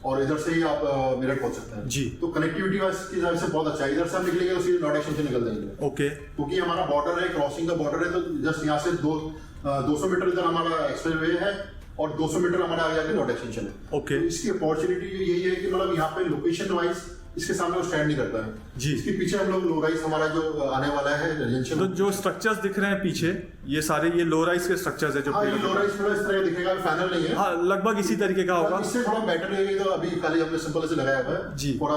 और इधर से ही आप मेरठ पहुंच सकते हैं। जी। तो कनेक्टिविटी वाइज की वजह से बहुत अच्छा है। इधर से हम निकलेंगे तो सीधे नॉर्थ एक्शन से निकल जाएंगे। ओके। क्योंकि हमारा बॉर्डर है, क्रॉसिंग का बॉर्डर है, तो जस्ट यहाँ से 200 मीटर इधर हमारा एक्सप्रेसवे है, और 200 मीटर हमारा आगे जाके नॉर्थ एक्सटेंशन है। ओके। तो इसकी अपॉर्चुनिटी यही है कि मतलब यहाँ पे लोकेशन वाइज इसके सामने वो स्टैंड नहीं करता है जी। इसके पीछे हम लोग लो राइज हमारा जो आने वाला है रेजिडेंशियल, तो जो स्ट्रक्चर्स दिख रहे हैं पीछे, ये सारे ये लो राइज के स्ट्रक्चर्स है जो हाँ, ये लो राइज थोड़ा इस तरह दिखेगा, फाइनल नहीं है। हाँ, लगभग इसी तरीके का होगा। इससे थोड़ा बेटर रहेगा। तो अभी खाली हमने सिंपल से लगाया हुआ है जी। थोड़ा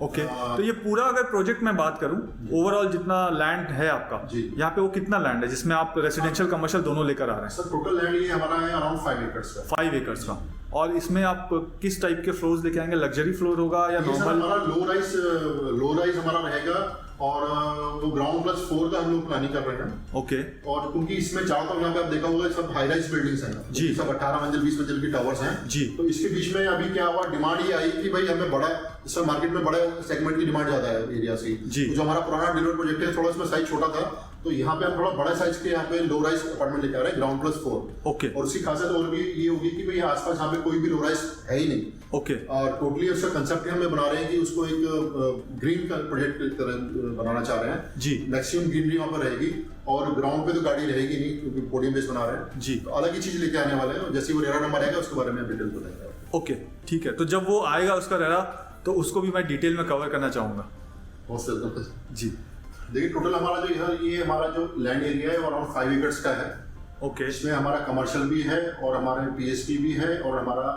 ओके। तो ये पूरा अगर प्रोजेक्ट मैं बात करूं, ओवरऑल जितना लैंड है आपका जी, यहाँ पे वो कितना लैंड है जिसमें आप रेसिडेंशियल कमर्शियल दोनों लेकर आ रहे हैं? सर टोटल लैंड ये हमारा है अराउंड 5 एकर्स का। 5 एकर्स का। और इसमें आप किस टाइप के फ्लोर्स लेके आएंगे? लग्जरी फ्लोर होगा या नॉर्मल? हमारा लो राइज हमारा रहेगा, और वो ग्राउंड प्लस 4 का हम लोग प्लानिंग कर रहे हैं। ओके। और क्योंकि इसमें चारों तरफ यहाँ पे आप देखा होगा सब हाई राइज बिल्डिंग्स हैं जी, सब 18 मंजिल 20 मंजिल की टावर्स हैं जी। तो इसके बीच में अभी क्या हुआ, डिमांड ये आई कि भाई हमें बड़ा, इस मार्केट में बड़े सेगमेंट की डिमांड ज्यादा है एरिया से। जी। जो हमारा पुराना डिलीवर प्रोजेक्ट है थोड़ा इसमें साइज छोटा था, तो यहाँ पे हम थोड़ा बड़ा साइज के यहाँ पे लो राइज अपार्टमेंट लेके आ रहे हैं, ग्राउंड प्लस 4। ओके। और उसकी खासियत और भी ये होगी कि भाई आसपास यहाँ पे कोई भी लो राइज है ही नहीं। ओके। और टोटली उसका कंसेप्ट हम बना रहे हैं कि उसको एक ग्रीन का प्रोजेक्ट की तरह बनाना चाह रहे हैं जी। मैक्सिमम ग्रीनरी वहाँ पर रहेगी, और ग्राउंड पे तो गाड़ी रहेगी नहीं क्योंकि पोडियम बेस बना रहे हैं जी। तो अलग ही चीज लेके आने वाले हैं। जैसे वो रेरा नंबर आएगा उसके बारे में डिटेल बताएंगे। ओके, ठीक है। तो जब वो आएगा उसका रेरा, तो उसको भी मैं डिटेल में कवर करना चाहूंगा। बहुत जी। देखिए टोटल हमारा जो ये हमारा जो लैंड एरिया है वो अराउंड 5 एकर्स का है। ओके। इसमें हमारा कमर्शियल भी है और हमारे पीएसपी भी है और हमारा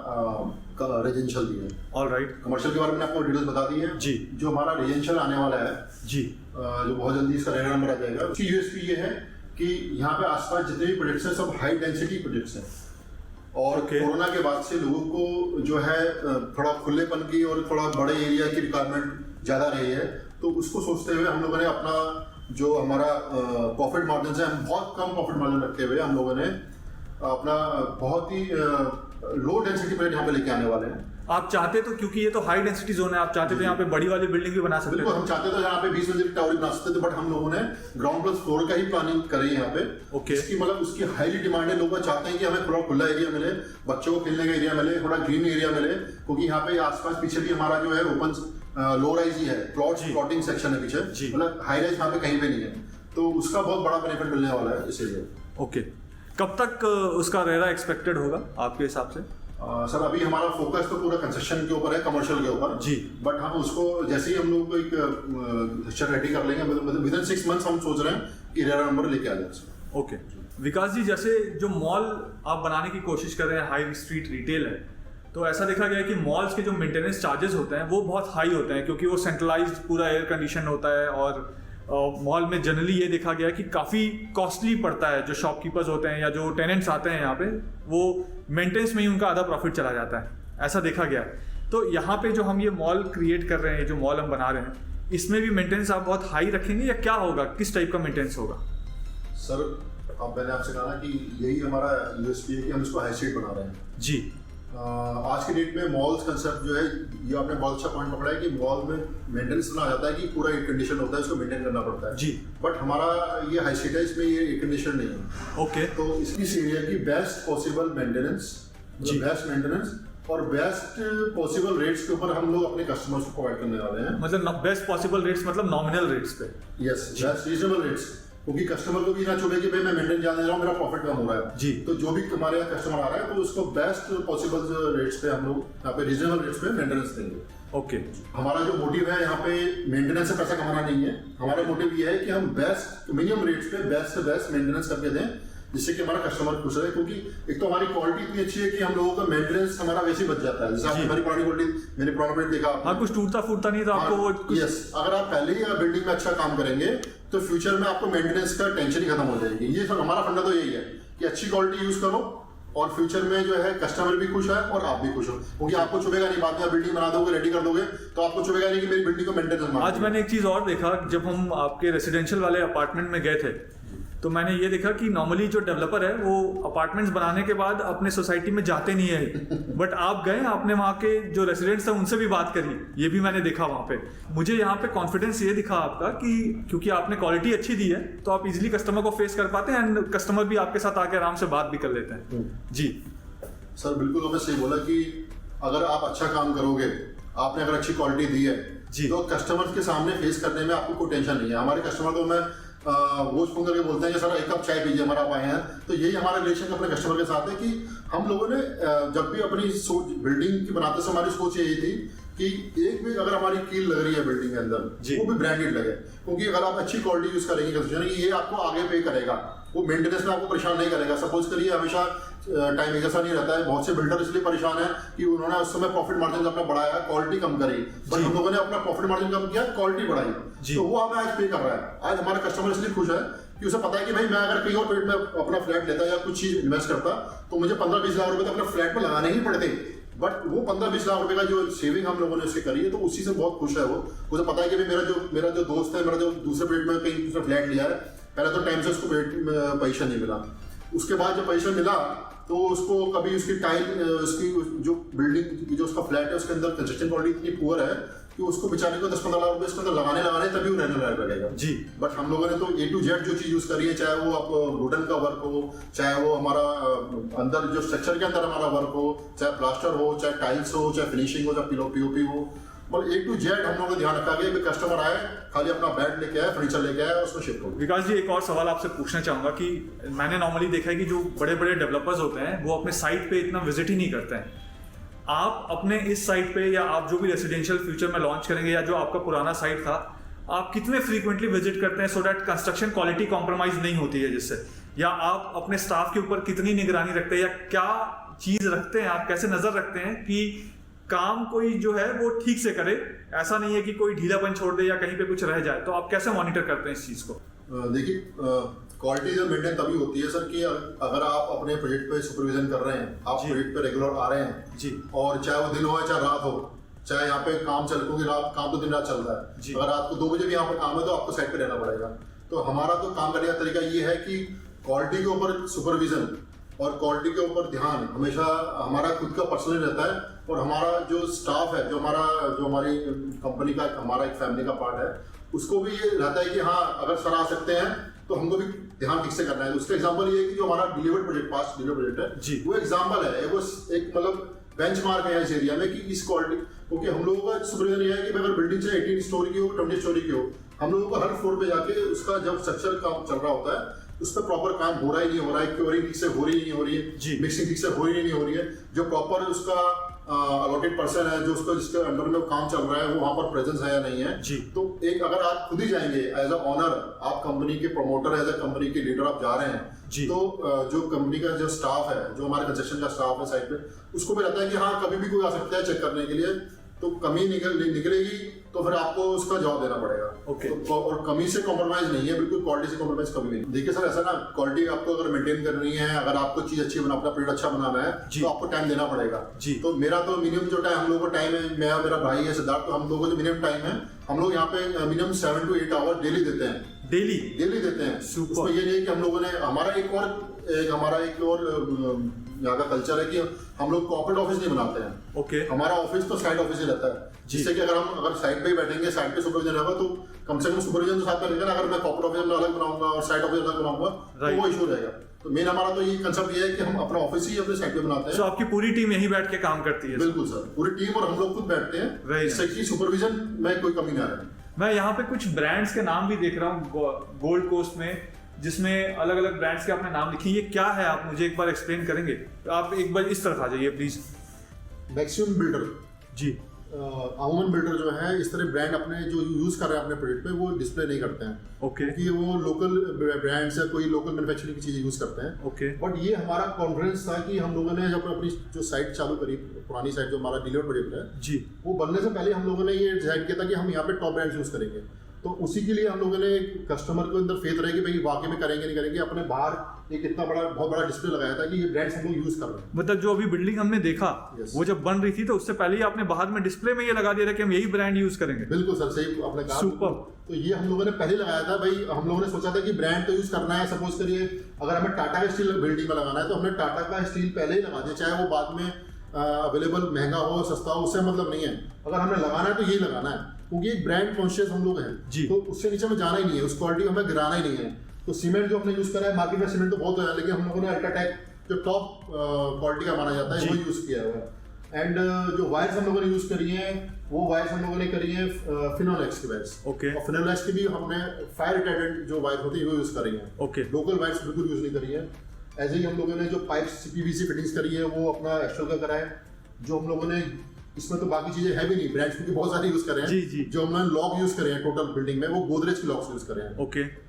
रेजिडेंशियल भी है। All right. कमर्शियल के बारे में आपको डिटेल्स बता दी है जी। जो हमारा रेजिडेंशियल आने वाला है जी, जो बहुत जल्दी इसका रेरा नंबर आ जाएगा, उसकी यूएसपी ये है कि यहाँ पे आसपास जितने भी प्रोजेक्ट्स हैं सब हाई डेंसिटी प्रोजेक्ट्स हैं और कोरोना के बाद से लोगों को जो है थोड़ा खुलेपन की और थोड़ा बड़े एरिया की रिक्वायरमेंट ज़्यादा रही है, तो उसको सोचते हुए हम लोगों ने अपना जो हमारा प्रॉफिट मार्जिन है, हम बहुत कम प्रॉफिट मार्जिन रखते हुए हम लोगों ने अपना बहुत ही लो डेंसिटी प्रोजेक्ट यहाँ पे लेके आने वाले हैं। आप चाहते तो, क्योंकि ये तो हाई डेंसिटी जोन है, आप चाहते तो यहाँ पे बड़ी वाली बिल्डिंग भी बना सकते बिल्कुल, हम चाहते थे यहाँ पे 20 मंजिल टावर बना सकते थे, बट हम लोगों ने ग्राउंड प्लस फ्लोर का ही प्लानिंग करी यहाँ पे। ओके। इसकी मतलब उसकी हाईली डिमांड है, लोग चाहते हैं कि हमें थोड़ा खुला एरिया मिले, बच्चों को खेलने का एरिया मिले, थोड़ा ग्रीन एरिया मिले, क्योंकि यहाँ पे आसपास पीछे भी हमारा जो है ओपन लो राइज ही है, प्लॉटिंग सेक्शन है पीछे, मतलब हाई राइज यहाँ पे कहीं पे नहीं है, तो उसका बहुत बड़ा बेनिफिट मिलने वाला है इस एरिया। ओके। कब तक उसका रेरा एक्सपेक्टेड होगा आपके हिसाब से? सर अभी हमारा फोकस तो पूरा कंस्ट्रक्शन के ऊपर है, कमर्शियल के ऊपर जी, बट हम उसको जैसे ही हम लोग एक स्ट्रक्चर रेडी कर लेंगे, मतलब विदिन 6 मंथ्स हम सोच रहे हैं कि रेरा नंबर लेके आ जाए। ओके। विकास जी, जैसे जो मॉल आप बनाने की कोशिश कर रहे हैं, हाई स्ट्रीट रिटेल है, तो ऐसा देखा गया है कि मॉल्स के जो मेंटेनेंस चार्जेस होते हैं वो बहुत हाई होते हैं, क्योंकि वो सेंट्रलाइज्ड पूरा एयर कंडीशन होता है और मॉल में जनरली ये देखा गया है कि काफ़ी कॉस्टली पड़ता है। जो शॉपकीपर्स होते हैं या जो टेनेंट्स आते हैं यहाँ पे, वो मेंटेनेंस में ही उनका आधा प्रॉफिट चला जाता है, ऐसा देखा गया है। तो यहाँ पे जो हम ये मॉल क्रिएट कर रहे हैं, जो मॉल हम बना रहे हैं, इसमें भी मेंटेनेंस आप बहुत हाई रखेंगे या क्या होगा, किस टाइप का मेंटेनेंस होगा? सर अब मैंने आपसे कहा ना कि यही हमारा यूएसपी है कि हम इसको हाई स्ट्रीट बना रहे हैं जी। आज के डेट में मॉल्स कंसेप्ट जो है, ये आपने बहुत अच्छा पॉइंट पकड़ा है कि मॉल में मेंटेनेंस इतना आ जाता है कि पूरा एयर कंडीशन होता है, उसको मेंटेन करना पड़ता है जी। बट हमारा ये हाई स्ट्रीट है, इसमें ये एयर कंडीशन नहीं है। ओके। तो इस एरिया की best possible maintenance, best maintenance और बेस्ट पॉसिबल रेट्स के ऊपर हम लोग अपने कस्टमर्स को प्रोवाइड करने वाले हैं। मतलब बेस्ट पॉसिबल रेट्स मतलब नॉमिनल रेट्स पे? यस, बेस्ट रीजनेबल रेट्स, क्योंकि कस्टमर को भी ना चुभे कि भाई मैं मेंटेन ज्यादा दे रहा हूँ, मेरा प्रॉफिट कम हो रहा है जी। तो जो भी हमारे यहाँ कस्टमर आ रहा है तो उसको बेस्ट पॉसिबल रेट्स पे हम लोग यहाँ पे रीजनेबल रेट्स पे मेंटेनेंस देंगे। ओके। हमारा जो मोटिव है यहाँ पे मेंटेनेंस से पैसा कमाना नहीं है, हमारा मोटिव ये है कि हम बेस्ट मिनिमम रेट्स पे बेस्ट से बेस्ट मेंटेनेंस करके दें, जिससे कि हमारा कस्टमर खुश रहे। क्योंकि एक तो हमारी क्वालिटी इतनी अच्छी है कि हम लोगों का मेंटेनेंस हमारा वैसे ही बच जाता है। जैसे आपने हमारी पुरानी क्वालिटी, मैंने पुराना प्रोडक्ट देखा, हाँ, कुछ टूटता फूटता नहीं, तो आपको वो यस, अगर आप पहले ही बिल्डिंग में अच्छा काम करेंगे तो फ्यूचर में आपको मेंटेनेंस का टेंशन ही खत्म हो जाएगी। ये हमारा फंडा तो यही है कि अच्छी क्वालिटी यूज करो और फ्यूचर में जो है कस्टमर भी खुश है और आप भी खुश हो, क्योंकि आपको चुभेगा नहीं, बाद में बिल्डिंग बना दोगे, रेडी कर दोगे तो आपको चुभेगा नहीं कि मेरी बिल्डिंग को मेंटेनेंस। आज मैंने एक चीज और देखा, जब हम आपके रेसिडेंशियल वाले अपार्टमेंट में गए थे, तो मैंने ये देखा कि नॉर्मली जो डेवलपर है वो अपार्टमेंट्स बनाने के बाद अपने सोसाइटी में जाते नहीं है, बट आप गए, आपने वहाँ के जो रेसिडेंट्स हैं उनसे भी बात करी, ये भी मैंने देखा वहाँ पे। मुझे यहाँ पे कॉन्फिडेंस ये दिखा आपका कि क्योंकि आपने क्वालिटी अच्छी दी है तो आप इजीली कस्टमर को फेस कर पाते हैं एंड कस्टमर भी आपके साथ आके आराम से बात भी कर लेते हैं। जी सर बिल्कुल, आपने सही बोला कि अगर आप अच्छा काम करोगे, आपने अगर अच्छी क्वालिटी दी है जी, तो कस्टमर के सामने फेस करने में आपको कोई टेंशन नहीं है। हमारे कस्टमर को मैं वो फोन करके बोलते हैं कि सर 1 कप चाय पीजिए, हमारा आप आए हैं। तो यही हमारा रिलेशन अपने कस्टमर के साथ है कि हम लोगों ने जब भी अपनी सोच बिल्डिंग की बनाते समय हमारी सोच यही थी कि एक भी अगर हमारी कील लग रही है बिल्डिंग के अंदर वो भी ब्रांडेड लगे, क्योंकि अगर आप अच्छी क्वालिटी यूज करेंगे कंस्ट्रक्शन की, ये आपको आगे पे करेगा, वो मेंटेनेंस में आपको परेशान नहीं करेगा। सपोज करिए हमेशा टाइम एक जैसा नहीं रहता है, बहुत से बिल्डर इसलिए परेशान है कि उन्होंने उस समय प्रॉफिट मार्जिन अपना बढ़ाया, क्वालिटी कम करी, बट हम लोगों ने अपना प्रॉफिट मार्जिन कम किया, क्वालिटी बढ़ाई, तो वो हमें आज पे कर रहा है। आज हमारा कस्टमर इसलिए खुश है कि उसे पता है कि भाई मैं अगर कहीं और पेट में अपना फ्लैट लेता या कुछ चीज इन्वेस्ट करता तो मुझे 15-20 लाख रुपए तो अपने फ्लैट में लगाने ही पड़ते, बट वो 15-20 लाख रुपए का जो सेविंग हम लोगों ने उससे करी है तो उसी से बहुत खुश है वो। उसे पता है कि भाई मेरा जो दोस्त है, मेरा जो दूसरे पेट में कहीं दूसरा फ्लैट लिया है, पहले तो टाइम से उसको पेट में पैसा नहीं मिला, उसके बाद जब पैसा मिला तो उसको कभी उसकी टाइल, उसकी जो बिल्डिंग जो उसका फ्लैट है उसके अंदर कंस्ट्रक्शन क्वालिटी इतनी पुअर है कि उसको बेचारे को 10-15 लाख रुपए इसके अंदर लगाने तभी वो रहने लायक लगेगा जी। बट हम लोगों ने तो A to Z जो चीज यूज करी है, चाहे वो आप वुडन का वर्क हो, चाहे वो हमारा अंदर जो स्ट्रक्चर के अंदर हमारा वर्क हो, चाहे प्लास्टर हो, चाहे टाइल्स हो, चाहे फिनिशिंग हो, चाहे पीओपी हो, मतलब A to Z हम लोगों ने ध्यान रखा गया कि कस्टमर आए, खाली अपना बेड लेके आए, फर्नीचर लेके आए, उसमें शिफ्ट हो। विकास जी, एक और सवाल आपसे पूछना चाहूंगा कि मैंने नॉर्मली देखा है कि जो बड़े बड़े डेवलपर्स होते हैं वो अपने साइट पे इतना विजिट ही नहीं करते हैं। आप अपने इस साइट पे या आप जो भी रेसिडेंशियल फ्यूचर में लॉन्च करेंगे या जो आपका पुराना साइट था, आप कितने फ्रीक्वेंटली विजिट करते हैं so that construction quality compromise नहीं होती है जिससे, या आप अपने स्टाफ के ऊपर कितनी निगरानी रखते हैं, या क्या चीज रखते हैं आप, कैसे नजर रखते हैं कि काम कोई जो है वो ठीक से करे, ऐसा नहीं है कि कोई ढीलापन छोड़ दे या कहीं पे कुछ रह जाए, तो आप कैसे मॉनिटर करते हैं इस चीज को? देखिए, क्वालिटी जो मेंटेन तभी होती है सर कि अगर आप अपने प्रोजेक्ट पे सुपरविजन कर रहे हैं, आप प्रोजेक्ट पे रेगुलर आ रहे हैं जी, और चाहे वो दिन हो चाहे रात हो, चाहे यहाँ पे काम चल, क्योंकि काम तो दिन रात चल रहा है, अगर रात को 2 बजे भी यहाँ पर काम है तो आपको साइड पे रहना पड़ेगा। तो हमारा तो काम करने का तरीका ये है कि क्वालिटी के ऊपर सुपरविजन और क्वालिटी के ऊपर ध्यान हमेशा हमारा खुद का पर्सनल रहता है, और हमारा जो स्टाफ है, जो हमारी कंपनी का हमारा एक फैमिली का पार्ट है, उसको भी ये रहता है कि हाँ अगर सर आ सकते हैं तो हमको भी ध्यान ठीक से करना है। तो उसका एग्जांपल ये है कि जो हमारा delivered project, past delivered project है, वो एग्जांपल है, वो एक मतलब बेंचमार्क है इस एरिया में कि इस क्वालिटी, क्योंकि हम लोगों का सुपरविजन ये है कि अगर बिल्डिंग चाहे 18 स्टोरी की हो, 20 स्टोरी की हो, हम लोगों को हर फ्लोर पे जाके उसका जब स्ट्रक्चर काम चल रहा होता है उस पर प्रॉपर काम हो रहा ही नहीं हो रहा है, क्योरिंग ठीक से हो रही नहीं हो रही है, मिक्सिंग ठीक से हो रही नहीं हो रही है, जो प्रॉपर उसका अलॉटेड पर्सन है जो उसको जिसके अंडर में काम चल रहा है वो वहाँ पर प्रेजेंस है या नहीं है जी। तो एक अगर आप खुद ही जाएंगे एज अ ऑनर, आप कंपनी के प्रमोटर, एज अ कंपनी के लीडर आप जा रहे हैं जी, तो जो कंपनी का जो स्टाफ है, जो हमारे कंस्ट्रक्शन का स्टाफ है साइड पे, उसको भी रहता है कि हाँ कभी भी कोई आ सकता है चेक करने के लिए, तो कमी निकलेगी तो फिर आपको उसका जवाब देना पड़ेगा। तो और कमी से कॉम्प्रोमाइज नहीं है, बिल्कुल क्वालिटी से कॉम्प्रोमाइज कभी नहीं। देखिए सर, ऐसा ना, क्वालिटी आपको अगर मेंटेन करनी है, अगर आपको चीज अच्छी बना, अपना प्रोडक्ट अच्छा बनाना है तो आपको टाइम देना पड़ेगा जी। तो मेरा तो मिनिमम जो टाइम हम लोगों को टाइम है, मैं मेरा भाई है सिद्धार्थ, तो हम लोगों को जो मिनिमम टाइम है, हम लोग यहाँ पे मिनिमम 7 to 8 आवर्स डेली देते हैं, डेली देते हैं। उसमें ये नहीं है कि हम लोगों ने, हमारा एक और यहाँ का कल्चर है कि हम लोग कॉर्पोरेट ऑफिस नहीं बनाते हैं। हमारा ऑफिस तो साइड ऑफिस ही रहता है, जिससे कि अगर साइड पे ही बैठेंगे, साइड पे सुपरविजन रहेगा तो कम से कम सुपरविजन तो साथ में रहेगा ना। अगर मैं कॉर्पोरेट ऑफिस में अलग बनाऊंगा और साइड ऑफिस अलग बनाऊंगा तो वो इशू रहेगा। तो मेन हमारा तो ये कंसेप्ट ये है कि हम अपना ऑफिस ही अपने साइड पे बनाते हैं। तो आपकी पूरी टीम यहीं बैठ के काम करती है? बिल्कुल सर, पूरी टीम और हम लोग खुद बैठते हैं, जिससे कि सुपरविजन में कोई कमी ना रहे। मैं यहाँ पे कुछ ब्रांड्स के नाम भी देख रहा हूँ गोल्ड कोस्ट में, जिसमें अलग अलग ब्रांड्स के आपने नाम लिखे, ये क्या है आप मुझे एक बार एक्सप्लेन करेंगे? आप एक बार इस तरफ आ जाइए प्लीज। मैक्सिमम बिल्डर जी, अमूमन बिल्डर जो है इस तरह ब्रांड अपने जो यूज कर रहे हैं अपने प्रोजेक्ट पे वो डिस्प्ले नहीं करते हैं, क्योंकि वो लोकल ब्रांड्स या कोई लोकल मैन्युफैक्चरिंग की चीजें यूज करते हैं। बट ये हमारा कॉन्फिडेंस था कि हम लोगों ने जब अपनी जो साइट चालू करी, पुरानी साइट जो हमारा डिलीवर्ड प्रोजेक्ट है जी, वो बनने से पहले हम लोगों ने ये डिसाइड किया था कि हम यहाँ पे टॉप ब्रांड्स यूज करेंगे। तो उसी के लिए हम लोगों ने कस्टमर को अंदर फेथ रहे कि भाई वाकई में करेंगे नहीं करेंगे, अपने बाहर एक इतना बहुत बड़ा डिस्प्ले लगाया था कि ये ब्रांड्स हम लोग यूज कर रहे हैं। मतलब जो अभी बिल्डिंग हमने देखा वो जब बन रही थी तो उससे पहले ही आपने बाहर में डिस्प्ले में ये लगा दिया था कि हम यही ब्रांड यूज करेंगे? बिल्कुल सर, सही आपने कहा। सुपर। तो ये हम लोगों ने पहले लगाया था भाई, हम लोगों ने सोचा था कि ब्रांड तो यूज करना है। सपोज करिए अगर हमें टाटा का स्टील बिल्डिंग में लगाना है तो हमने टाटा का स्टील पहले ही लगा दिया, चाहे वो बाद में अवेलेबल महंगा हो सस्ता हो, उससे मतलब नहीं है। अगर हमने लगाना है तो यही लगाना है, क्योंकि एक ब्रांड कॉन्शियस हम लोग हैं, तो उससे नीचे में जाना ही नहीं है, उस क्वालिटी को हमें गिराना ही नहीं है। तो सीमेंट जो हमने यूज करा है, मार्केट में सीमेंट तो बहुत है, लेकिन हम लोगों ने अल्ट्राटेक जो टॉप क्वालिटी का माना जाता है वो यूज किया हुआ है। एंड जो वायर्स हम लोगों ने यूज करी हैं, वो वायर्स हम लोगों ने करी है फिनोलेक्स की वायर्स। और फिनोलेक्स की भी हमने फायर रिटार्डेंट जो वायर होती है वो यूज करी है। लोकल वायर्स बिल्कुल यूज नहीं करी है। ऐसे ही हम लोगों ने जो पाइप्स पीवीसी फिटिंग्स करी है वो अपना एक्स्ट्रा का करा है। जो हम लोगों ने इसमें तो बाकी चीजें है भी नहीं, ब्रांड्स की बहुत सारी यूज कर रहे हैं जी। जो हमने लॉक यूज करे हैं टोटल बिल्डिंग में, वो गोदरेज के लॉक्स यूज कर रहे हैं।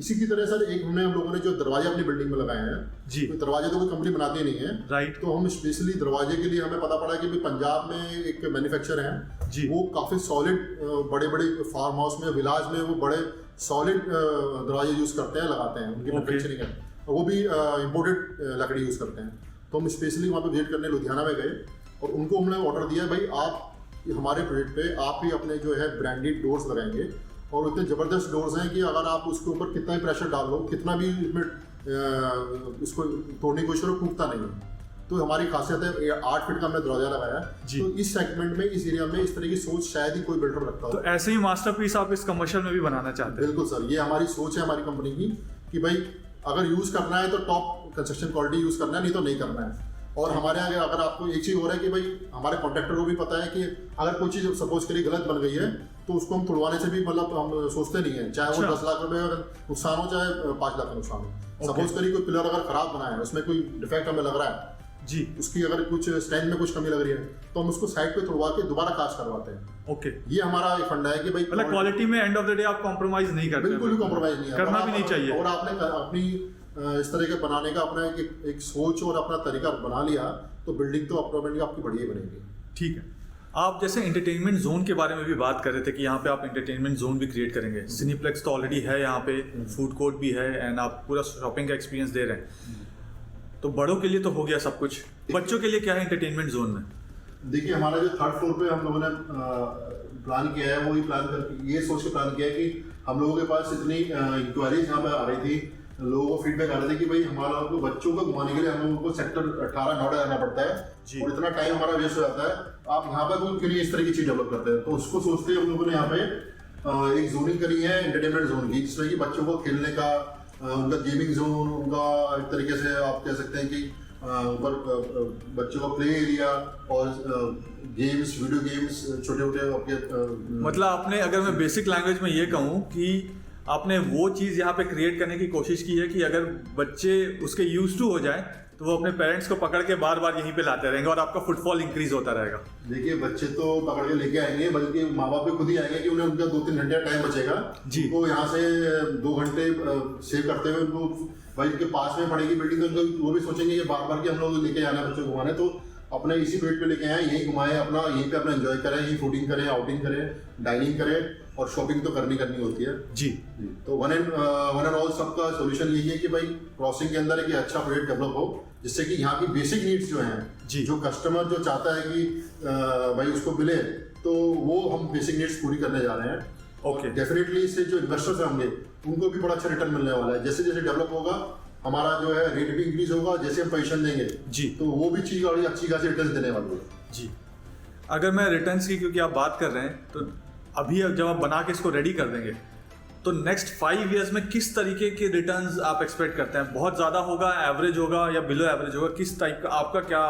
इसी की तरह सर एक हम लोगों ने जो दरवाजे अपनी बिल्डिंग में लगाए हैं जी, तो दरवाजे तो कोई कंपनी बनाती नहीं है राइट, तो हम स्पेशली दरवाजे के लिए हमें पता पड़ा कि पंजाब में एक मैन्युफैक्चरर है जी, वो काफी सॉलिड बड़े बड़े फार्म हाउस में, विलाज में वो बड़े सॉलिड दरवाजे यूज करते हैं, लगाते हैं, उनकी मैन्युफैक्चरिंग है, वो भी इम्पोर्टेड लकड़ी यूज करते हैं। तो हम स्पेशली वहाँ पे विजिट करने लुधियाना में गए और उनको हमने ऑर्डर दिया, भाई आप हमारे प्रोजेक्ट पे आप ही अपने जो है ब्रांडेड डोर्स लगाएंगे, और इतने ज़बरदस्त डोर्स हैं कि अगर आप उसके ऊपर कितना भी प्रेशर डाल लो, कितना भी इसमें इसको तोड़ने की कोशिश करो, टूटता नहीं है। तो हमारी खासियत है 8 फीट का हमने दरवाजा लगाया। तो इस सेगमेंट में, इस एरिया में इस तरह की सोच शायद ही कोई बिल्डर रखता हो। तो ऐसे ही मास्टरपीस आप इस कमर्शियल में भी बनाना चाहते हैं? बिल्कुल सर, ये हमारी सोच है हमारी कंपनी की कि भाई अगर यूज़ करना है तो टॉप कंस्ट्रक्शन क्वालिटी यूज़ करना है, नहीं तो नहीं करना है। और हमारे आगे अगर आपको एक चीज़ हो रहा है कि भाई हमारे कॉन्ट्रैक्टर को भी पता है कि अगर कोई चीज़ सपोज करिए गलत बन गई है तो उसको हम तुड़वाने से भी मतलब हम सोचते नहीं है, चाहे वो 10 लाख रुपए नुकसान हो चाहे 5 लाख का नुकसान हो। सपोज करिए कोई पिलर अगर खराब बना है, उसमें कोई डिफेक्ट हमें लग रहा है, जी। उसकी अगर कुछ स्ट्रेंथ में कुछ कमी लग रही है तो हम उसको साइड पे तोड़वा के दोबारा कास्ट करवाते हैं। ओके, ये हमारा एक फंडा है कि भाई मतलब क्वालिटी में एंड ऑफ द डे आप कॉम्प्रोमाइज नहीं करते। बिल्कुल भी कॉम्प्रोमाइज नहीं है, करना भी नहीं चाहिए। और आपने अपनी इस तरह के बनाने का अपना एक सोच और अपना तरीका बना लिया तो बिल्डिंग तो ऑटोमेटिक आपकी बढ़िया बनेगी। ठीक है, आप जैसे एंटरटेनमेंट जोन के बारे में भी बात कर रहे थे कि यहाँ पे आप एंटरटेनमेंट जोन भी क्रिएट करेंगे। सिनीप्लेक्स तो ऑलरेडी है यहाँ पे, फूड कोर्ट भी है एंड आप पूरा शॉपिंग का एक्सपीरियंस दे रहे हैं। तो बड़ों के लिए तो हो गया सब कुछ, बच्चों के लिए क्या है एंटरटेनमेंट जोन में? देखिए, हमारा जो 3rd फ्लोर पे हम लोगों ने प्लान किया है, वो ही प्लान कर ये सोच के प्लान किया है कि हम लोगों के पास इतनी इंक्वायरीज यहाँ पे आ रही थी, लोगों को फीडबैक आ रहे थे कि भाई हमारा को बच्चों को घुमाने के लिए हम लोगों को सेक्टर 18 नोएडा जाना पड़ता है और इतना टाइम हमारा वेस्ट हो जाता है, आप यहाँ पर क्यों नहीं इस तरह की चीज डेवलप करते हैं। तो उसको सोचते हम लोगों ने यहाँ पे एक जोनिंग करी है एंटरटेनमेंट जोन की, जिसमें कि बच्चों को खेलने का, उनका गेमिंग जोन, उनका एक तरीके से आप कह सकते हैं कि ऊपर बच्चों का प्ले एरिया और गेम्स, वीडियो गेम्स, छोटे छोटे आपके मतलब आपने, अगर मैं बेसिक लैंग्वेज में ये कहूँ कि आपने वो चीज़ यहाँ पे क्रिएट करने की कोशिश की है कि अगर बच्चे उसके यूज टू हो जाए तो वो अपने पेरेंट्स को पकड़ के बार बार यहीं पे लाते रहेंगे और आपका फुटफॉल इंक्रीज होता रहेगा। देखिए, बच्चे तो पकड़ के लेके आएंगे, बल्कि माँ बाप भी खुद ही आएंगे कि उन्हें उनका 2-3 घंटे टाइम बचेगा जी। वो यहाँ से 2 घंटे सेव करते हुए उनको भाई उनके पास में पड़ेगी बिल्डिंग, तो वो भी सोचेंगे कि बार बार कि हम लोग लेके आना है बच्चों को घुमाने, तो अपने इसी पेट पे लेके आए, यहीं घुमाएं, अपना यहीं पे अपना एंजॉय करें, यहीं फूडिंग करें, आउटिंग करें, डाइनिंग करें और शॉपिंग तो करनी होती है जी। तो वन एंड ऑल सबका सोल्यूशन यही है कि भाई क्रॉसिंग के अंदर एक अच्छा प्रोजेक्ट डेवलप हो, जिससे कि यहाँ की बेसिक नीड्स जो हैं, जो कस्टमर जो चाहता है कि भाई उसको मिले, तो वो हम बेसिक नीड्स पूरी करने जा रहे हैं। ओके, डेफिनेटली इससे जो इन्वेस्टर्स होंगे उनको भी बड़ा अच्छा रिटर्न मिलने वाला है। जैसे जैसे डेवलप होगा हमारा जो है रेट भी इंक्रीज होगा, जैसे हम पोजीशन देंगे जी, तो वो भी चीज बड़ी अच्छी खासी रिटर्न देने वाली है जी। अगर मैं रिटर्न्स की, क्योंकि आप बात कर रहे हैं, तो अभी जब आप बना के इसको रेडी कर देंगे तो नेक्स्ट 5 इयर्स में किस तरीके के रिटर्न्स आप एक्सपेक्ट करते हैं? बहुत ज़्यादा होगा, एवरेज होगा या बिलो एवरेज होगा? किस टाइप का आपका क्या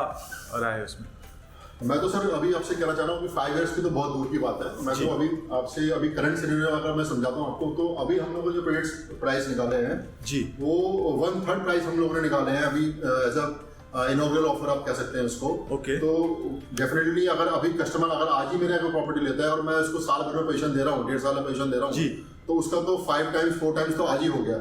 राय है उसमें? मैं तो सर अभी आपसे कहना चाह रहा हूँ कि 5 इयर्स की तो बहुत दूर की बात है। मैं तो अभी आपसे अभी करंट सिनेरियो अगर मैं समझाता हूँ आपको, तो अभी हम लोगों ने जो प्रोजेक्ट्स प्राइस निकाले हैं जी, वो 1/3 प्राइस हम लोगों ने निकाले हैं अभी एज अ इनॉग्रल ऑफर आप कह सकते हैं उसको। ओके, तो डेफिनेटली अगर अभी कस्टमर अगर आज ही मेरे को प्रॉपर्टी लेता है और मैं उसको साल भर में पोजीशन दे रहा हूँ, 1.5 साल में पोजीशन दे रहा हूँ, तो उसका तो 5 टाइम्स 4 टाइम्स तो आज ही हो गया।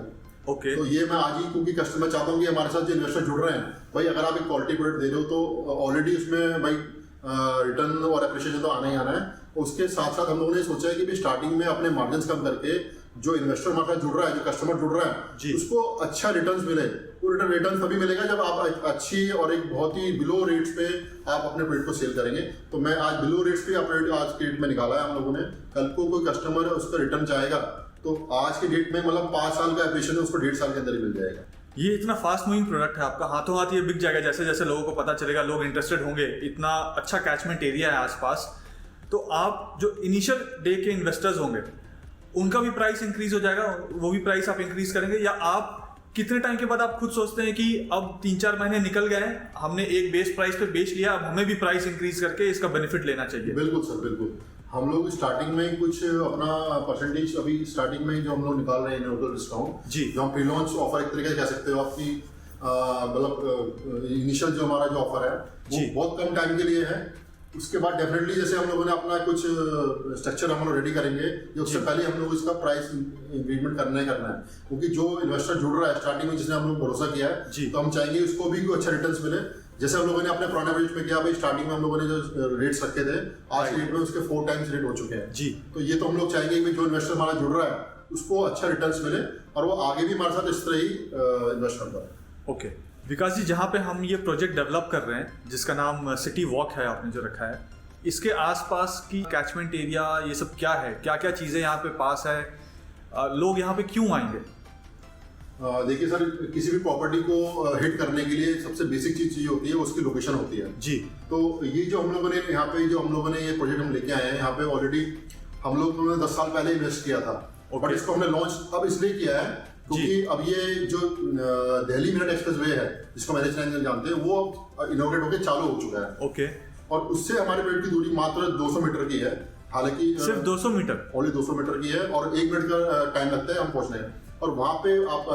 ओके, तो ये मैं आज ही, क्योंकि कस्टमर चाहता हूँ कि हमारे साथ जो इन्वेस्टर जुड़ रहे हैं, भाई अगर आप एक क्वालिटी प्रोडक्ट दे रहे हो तो ऑलरेडी उसमें भाई रिटर्न और एप्रिशिएशन तो आना ही आना है। उसके साथ साथ हम लोगों ने सोचा है कि स्टार्टिंग में अपने मार्जिन कम करके जो इन्वेस्टर हमारे साथ जुड़ रहा है, जो कस्टमर जुड़ रहा है, उसको अच्छा रिटर्न मिले। वो रिटर्न तभी मिलेगा जब आप अच्छी और एक बहुत ही बिलो रेट्स पे आप अपने प्रोडक्ट को सेल करेंगे। तो मैं आज बिलो रेट्स पे अपने आज के डेट में निकाला है हम लोगों ने। कल को कोई कस्टमर उसका रिटर्न चाहेगा तो आज के डेट में मतलब 5 साल का एप्रिशिएशन है उसको 1.5 साल के अंदर ही मिल जाएगा। ये इतना फास्ट मूविंग प्रोडक्ट है आपका, हाथों हाथ ये बिक जाएगा जैसे जैसे लोगों को पता चलेगा, लोग इंटरेस्टेड होंगे, इतना अच्छा कैचमेंट एरिया है आसपास। तो आप जो इनिशियल डे के इन्वेस्टर्स होंगे उनका भी प्राइस इंक्रीज हो जाएगा, वो भी प्राइस आप इंक्रीज करेंगे, या आप कितने टाइम के बाद आप खुद सोचते हैं कि अब 3-4 महीने निकल गए, हमने एक बेस प्राइस पे बेच लिया, अब हमें भी प्राइस इंक्रीज करके इसका बेनिफिट लेना चाहिए? बिल्कुल सर, बिल्कुल। हम लोग स्टार्टिंग में कुछ अपना परसेंटेज अभी स्टार्टिंग में जो हम लोग निकाल रहे हैं इनऑर्डर डिस्काउंट जी, जो हम प्री लॉन्च ऑफर एक तरीके से कह सकते हो आपकी, मतलब इनिशियल जो हमारा जो ऑफर है वो बहुत कम टाइम के लिए है। उसके बाद डेफिनेटली जैसे हम लोगों ने अपना कुछ स्ट्रक्चर हम लोग रेडी करेंगे, जो उससे पहले हम लोग इसका प्राइस इंक्रीमेंट करना है, क्योंकि जो इन्वेस्टर जुड़ रहा है स्टार्टिंग में, जिसने हम लोग भरोसा किया है, तो हम चाहेंगे उसको भी कोई अच्छा रिटर्न्स मिले। जैसे हम लोगों ने अपने पुराने प्रोजेक्ट में किया, भाई स्टार्टिंग में हम लोगों ने जो रेट्स रखे थे, आज के डेट में उसके 4 टाइम्स रेट हो चुके हैं जी। तो ये तो हम लोग चाहेंगे कि जो इन्वेस्टर हमारा जुड़ रहा है उसको अच्छा रिटर्न्स मिले और वो आगे भी हमारे साथ इस तरह ही इन्वेस्ट करता है। ओके विकास जी, जहाँ पे हम ये प्रोजेक्ट डेवलप कर रहे हैं जिसका नाम सिटी वॉक है, आपने जो रखा है, इसके आसपास की कैचमेंट एरिया ये सब क्या है, क्या क्या चीज़ें यहाँ पे पास है, लोग यहाँ पे क्यों आएंगे? देखिए सर, किसी भी प्रॉपर्टी को हिट करने के लिए सबसे बेसिक चीज चाहिए होती है, उसकी लोकेशन होती है जी। तो ये जो हम लोगों ने यहाँ पे जो हम लोगों ने ये प्रोजेक्ट हम लेके आए हैं, यहाँ पे ऑलरेडी हम लोग 10 साल पहले इन्वेस्ट किया था, बट इसको हमने लॉन्च अब इसलिए किया है क्योंकि अब ये जो दिल्ली मेरठ एक्सप्रेसवे है, जिसको मैनेज जानते हैं, वो इनॉग्रेट होकर चालू हो चुका है। ओके, और उससे हमारे पेड़ की दूरी मात्र 200 मीटर की है। हालांकि सिर्फ 200 मीटर, ओनली 200 मीटर की है और 1 मिनट का टाइम लगता है हम पहुंचने। और वहां पे आप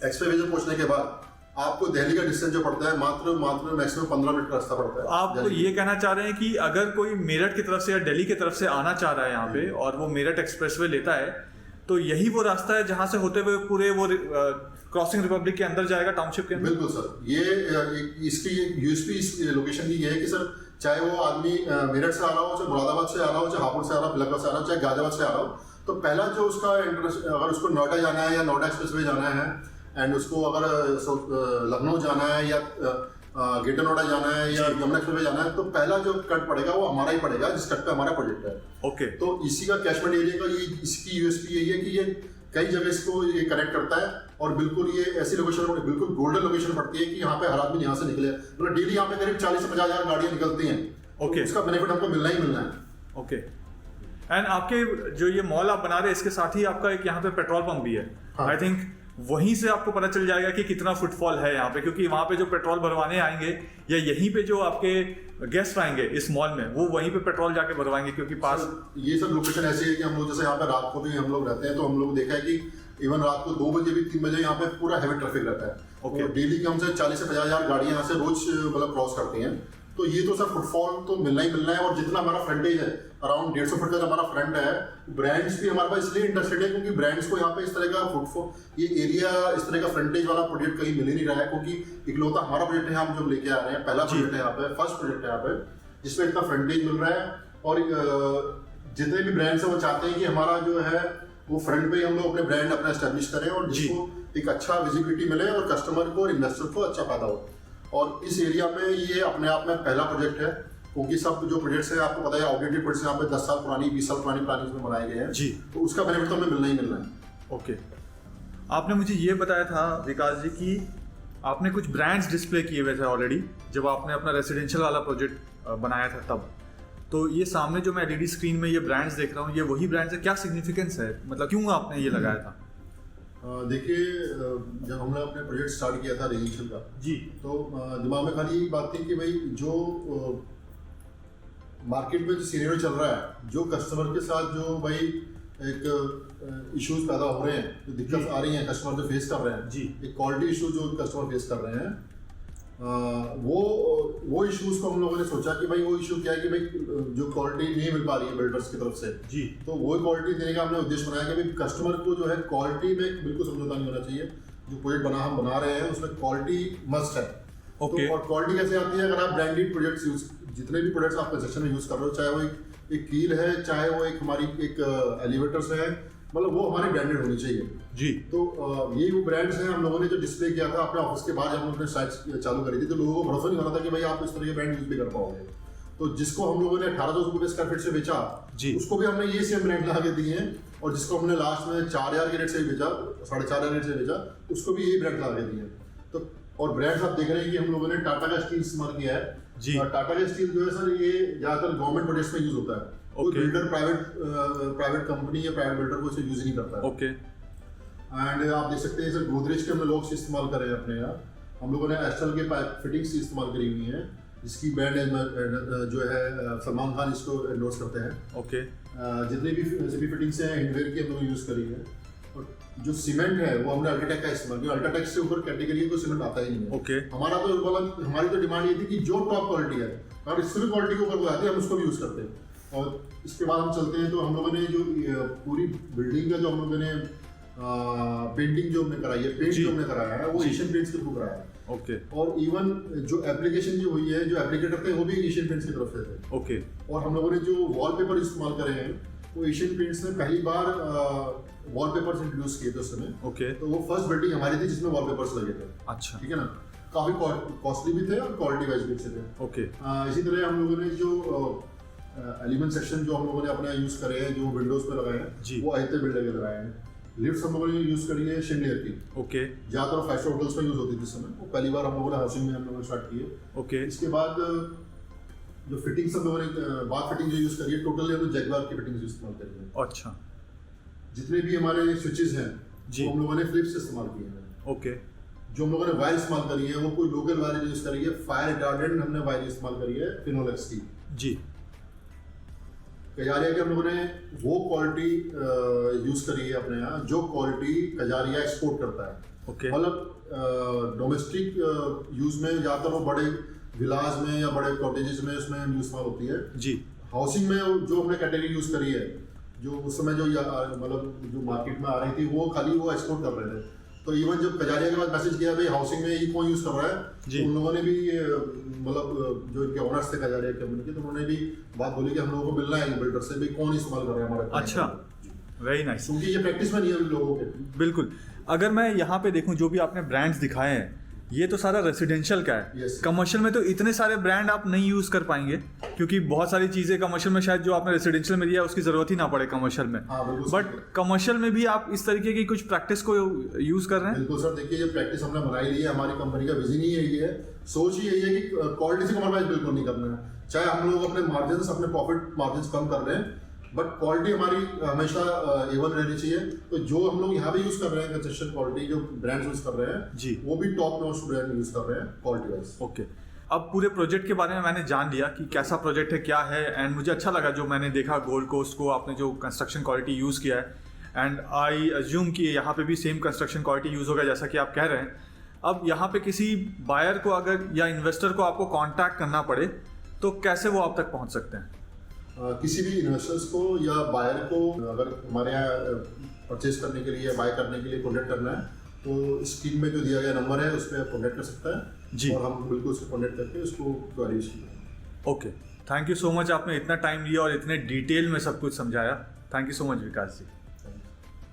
एक्सप्रेसवे पहुंचने के बाद आपको दिल्ली का डिस्टेंस जो पड़ता है मात्र मैक्सिमम 15 मिनट का रास्ता पड़ता है। आप तो ये कहना चाह रहे हैं कि अगर कोई मेरठ की तरफ से या दिल्ली की तरफ से आना चाह रहा है यहाँ पे और वो मेरठ एक्सप्रेसवे लेता है तो यही वो रास्ता है जहाँ से होते हुए पूरे वो क्रॉसिंग रिपब्लिक के अंदर जाएगा टाउनशिप के अंदर? बिल्कुल सर, ये इसकी यूएसपी इस लोकेशन की ये है कि सर चाहे वो आदमी मेरठ से आ रहा हो, चाहे मुरादाबाद से आ रहा हो, चाहे हापुड़ से आ रहा हो, फिलका से आ रहा हो, चाहे गाजियाबाद से आ रहा हो, तो पहला जो उसका इंटरेस्ट, अगर उसको नोएडा जाना है या नोएडा एक्सप्रेसवे जाना है एंड उसको अगर लखनऊ जाना है या ग्रेटर नोएडा जाना है या यमुना एक्सप्रेसवे जाना है, तो पहला जो कट पड़ेगा वो हमारा ही पड़ेगा जिस कट पे हमारा प्रोजेक्ट है। ओके। तो इसी का कैचमेंट एरिया का ये इसकी यूएसपी यही है कि ये कई जगह इसको ये कनेक्ट करता है और बिल्कुल ये ऐसी लोकेशन बिल्कुल गोल्डन लोकेशन पड़ती है कि यहाँ पे हर आदमी यहाँ से निकले, मतलब डेली यहाँ पे करीब 40 से 50 हज़ार गाड़ियाँ निकलती हैं। ओके। उसका बेनिफिट हमको मिलना ही मिलना है। ओके। एंड आपके जो ये मॉल आप बना रहे हैं इसके साथ ही आपका एक यहाँ पे पेट्रोल पंप भी है। आई थिंक वहीं से आपको पता चल जाएगा कि कितना फुटफॉल है यहाँ पे, क्योंकि वहाँ पे जो पेट्रोल भरवाने आएंगे या यहीं पे जो आपके गेस्ट आएंगे इस मॉल में वो वहीं पे पेट्रोल जाके भरवाएंगे क्योंकि पास ये सब लोकेशन ऐसी है कि हम लोग जैसे यहाँ पे रात को भी हम लोग रहते हैं तो हम लोग देखा है कि इवन रात को 2 बजे भी 3 बजे यहाँ पे पूरा हैवी ट्रैफिक रहता है। ओके। डेली कम से 40 से 50 हज़ार गाड़ियाँ यहाँ से रोज मतलब क्रॉस करती हैं। तो ये तो सर फुटफॉल तो मिलना ही मिलना है। और जितना हमारा फ्रंटेज है अराउंड 150 फुट का हमारा फ्रंट है, ब्रांड्स भी हमारे पास इसलिए इंटरेस्टेड है क्योंकि ब्रांड्स को यहाँ पे इस तरह का फुटफॉल ये एरिया इस तरह का फ्रंटेज वाला प्रोजेक्ट कहीं मिल ही नहीं रहा है, क्योंकि इकलौता हमारा प्रोजेक्ट है हम जो लेके आ रहे हैं, पहला प्रोजेक्ट है यहाँ पे, फर्स्ट प्रोजेक्ट है यहाँ पे जिसमें इतना फ्रंटेज मिल रहा है। और जितने भी ब्रांड्स हैं वो चाहते हैं कि हमारा जो है वो फ्रंट पे हम लोग अपने ब्रांड अपना एस्टेब्लिश करें और जिसको एक अच्छा विजिबिलिटी मिले और कस्टमर को और इन्वेस्टर को अच्छा फायदा हो। और इस एरिया में ये अपने आप में पहला प्रोजेक्ट है, क्योंकि सब जो प्रोजेक्ट्स हैं आपको पता है आउटडेटेड प्रोजेक्ट्स यहाँ पे 10 साल पुरानी 20 साल पुरानी प्लानिंग में बनाए गए हैं जी। तो उसका बेनिफिट तो हमें मिलना ही मिलना है। ओके। आपने मुझे ये बताया था विकास जी कि आपने कुछ ब्रांड्स डिस्प्ले किए हुए थे ऑलरेडी जब आपने अपना रेसिडेंशियल वाला प्रोजेक्ट बनाया था तब। तो ये सामने जो मैं एलईडी स्क्रीन में ये ब्रांड्स देख रहा हूँ ये वही ब्रांड्स है, क्या सिग्निफिकेंस है, मतलब क्यों आपने ये लगाया था? देखिए जब हमने अपने प्रोजेक्ट स्टार्ट किया था रेजिडेंशियल का जी तो दिमाग में खाली यही बात थी कि भाई जो मार्केट में जो सीनियर चल रहा है, जो कस्टमर के साथ जो भाई एक इश्यूज पैदा हो रहे हैं, जो दिक्कत आ रही है कस्टमर जो फेस कर रहे हैं जी, एक क्वालिटी इशू जो कस्टमर फेस कर रहे हैं, वो इश्यूज को हम लोगों ने सोचा कि भाई वो इशू क्या है कि भाई जो क्वालिटी नहीं मिल पा रही है बिल्डर्स की तरफ से जी, तो वो क्वालिटी देने का हमने उद्देश्य बनाया कि भाई कस्टमर को जो है क्वालिटी में बिल्कुल समझौता नहीं होना चाहिए। जो प्रोजेक्ट हम बना रहे हैं उसमें क्वालिटी मस्ट है। ओके। तो और क्वालिटी कैसे आती है, अगर आप ब्रांडेड प्रोजेक्ट्स यूज जितने भी प्रोडक्ट्स आप कंस्ट्रक्शन में यूज कर रहे हो, चाहे वो एक कील है, चाहे वो एक हमारी एक एलिवेटर्स है, मतलब वो हमारी ब्रांडेड होनी चाहिए जी। तो यही वो ब्रांड्स हैं। हम लोगों ने जो डिस्प्ले किया था अपने ऑफिस के बाहर जब हम अपने साइट चालू करी थी तो लोगों को भरोसा नहीं हो रहा था कि भाई आप इस तरह के ब्रांड यूज भी कर पाओगे। तो जिसको हम लोगों ने 1800 रुपये स्क्वायर फीट से बेचा जी, उसको भी हमने ये सेम ब्रांड लगा के दिए हैं। और जिसको हमने लास्ट में 4000 के रेट से बेचा, 4500 रेट से बेचा, उसको भी यही ब्रांड लगा के दिए हैं। तो और ब्रांड्स आप देख रहे हैं कि हम लोगों ने टाटा का स्टील इस्तेमाल किया है जी। और टाटा का स्टील जो है सर ये ज्यादातर गवर्नमेंट प्रोजेक्ट्स में यूज होता है। कोई बिल्डर प्राइवेट कंपनी या प्राइवेट बिल्डर को इसे यूज नहीं करता है। ओके। एंड आप देख सकते हैं सर गोदरेज के हमने लॉक्स इस्तेमाल करे हैं अपने यहाँ। हम लोगों ने एस्ट्रल के पाइप फिटिंग्स इस्तेमाल करी हुई हैं जिसकी ब्रांड जो है सलमान खान इसको एंडोर्स करते हैं। ओके। जितनी भी सभी फिटिंग्स हैं हैंडवेयर की हम लोग यूज करी है। और जो सीमेंट है वो हमने अल्ट्राटेक का इस्तेमाल किया। अल्ट्राटेक से ऊपर कैटेगरी को सीमेंट आता ही नहीं है। ओके। हमारी तो डिमांड ये थी कि जो टॉप क्वालिटी है और इससे भी क्वालिटी के ऊपर वो आती है हम उसको भी यूज करते हैं। और इसके बाद हम चलते हैं तो हम लोगों ने जो पूरी बिल्डिंग का जो हम लोगों ने पेंटिंग जो हमने कराई है, पेंट जो हमने कराया है वो एशियन पेंट्स के थ्रू कराया है। ओके। और इवन जो एप्लीकेशन जो हुई है, जो एप्लीकेटर थे वो भी एशियन पेंट्स की तरफ से थे। ओके। और हम लोगों ने जो वॉलपेपर इस्तेमाल करे हैं वो एशियन पेंट्स ने पहली बार वॉलपेपर्स इंट्रोड्यूस किए थे उस समय। ओके। तो वो फर्स्ट बिल्डिंग हमारी थी जिसमें वॉलपेपर्स लगे थे। अच्छा, ठीक है ना। काफी कॉस्टली भी थे और क्वालिटी वाइज भी अच्छे थे। ओके। इसी तरह हम लोगों ने जो एलिमेंट सेक्शन जो हम लोगों ने अपने यूज करे हैं, जो विंडोज पे लगाए हैं वो आयते बिल्ड के लगाए हैं। लिफ्ट हम लोगों ने यूज करी है शिंडलेयर की। ओके। ज्यादातर 5 स्टार होटल्स में यूज होती थी इस समय, वो पहली बार हम लोगों ने हाउसिंग में हम लोगों ने स्टार्ट की है। ओके। इसके बाद जो फिटिंग्स हम लोगों ने बाथ फिटिंग जो यूज करी है टोटली हम लोग जैगवार की फिटिंग्स इस्तेमाल करी है। अच्छा। जितने भी हमारे स्विचेस हैं वो हम लोगों ने फिलिप्स से इस्तेमाल किए हैं। ओके। जो हम लोगों ने वायर इस्तेमाल करी है वो कोई लोकल वायर यूज करी है, फायर रिटार्डेंट हमने वायर इस्तेमाल करी है फिनोलेक्स की जी। कजारिया के हम लोगों ने वो क्वालिटी यूज करी है अपने यहाँ जो क्वालिटी कजारिया एक्सपोर्ट करता है। ओके। मतलब डोमेस्टिक यूज में ज़्यादातर वो बड़े विलास में या बड़े कॉटेजेस में उसमें यूज होती है जी। हाउसिंग में जो हमने कैटेगरी यूज करी है, जो उस समय जो मतलब जो मार्केट में आ रही थी वो खाली वो एक्सपोर्ट कर रहे थे। तो इवन जब कजारिया के बाद मैसेज किया भाई हाउसिंग में ये कौन यूज कर रहा है, तो उन लोगों ने भी मतलब जो इनके ओनर्स थे कजारिया कंपनी के, तो उन्होंने भी बात बोली कि हम लोगों को मिलना है बिल्डर से भी कौन इस्तेमाल कर रहा है हमारे। अच्छा, वेरी नाइस। क्योंकि ये प्रैक्टिस में नहीं है लोगों के। बिल्कुल। अगर मैं यहाँ पे देखूँ जो भी आपने ब्रांड्स दिखाए हैं, ये तो सारा रेसिडेंशियल का है। Yes. कमर्शियल में तो इतने सारे ब्रांड आप नहीं यूज़ कर पाएंगे, क्योंकि बहुत सारी चीज़ें कमर्शियल में शायद जो आपने रेसिडेंशियल में दिया है उसकी ज़रूरत ही ना पड़े कमर्शियल में। बट कमर्शियल में भी आप इस तरीके की कुछ प्रैक्टिस को यूज़ कर रहे हैं? बिल्कुल सर, देखिए ये प्रैक्टिस हमने बनाई ली है, हमारी कंपनी का विजन ही यही है, सोच ही यही है कि क्वालिटी से कॉम्प्रोमाइज बिल्कुल नहीं करना है। चाहे हम लोग अपने मार्जिन अपने प्रॉफिट मार्जिन कम कर रहे हैं, बट क्वालिटी हमारी हमेशा A1 रहनी चाहिए। तो जो हम लोग यहाँ पे यूज कर रहे हैं कंस्ट्रक्शन क्वालिटी, जो ब्रांड्स यूज कर रहे हैं जी, वो भी टॉप नॉच ब्रांड यूज कर रहे हैं क्वालिटी वाइज। ओके। अब पूरे प्रोजेक्ट के बारे में मैंने जान लिया कि कैसा प्रोजेक्ट है, क्या है, एंड मुझे अच्छा लगा जो मैंने देखा गोल्ड कोस्ट को आपने जो कंस्ट्रक्शन क्वालिटी यूज़ किया है, एंड आई अज्यूम कि यहाँ पे भी सेम कंस्ट्रक्शन क्वालिटी यूज़ होगा जैसा कि आप कह रहे हैं। अब यहाँ पे किसी बायर को अगर या इन्वेस्टर को आपको कॉन्टैक्ट करना पड़े तो कैसे वो आप तक पहुँच सकते हैं? किसी भी इन्वेस्टर्स को या बायर को अगर हमारे यहाँ परचेज करने के लिए या बाय करने के लिए कॉन्टेक्ट करना है तो स्क्रीन में जो दिया गया नंबर है उस पर कॉन्टेक्ट कर सकता है जी, और हम बिल्कुल उसको कॉन्टेक्ट करके उसको क्वेरी करेंगे। Okay, thank you so much, आपने इतना टाइम लिया और इतने डिटेल में सब कुछ समझाया। Thank you so much Vikas ji.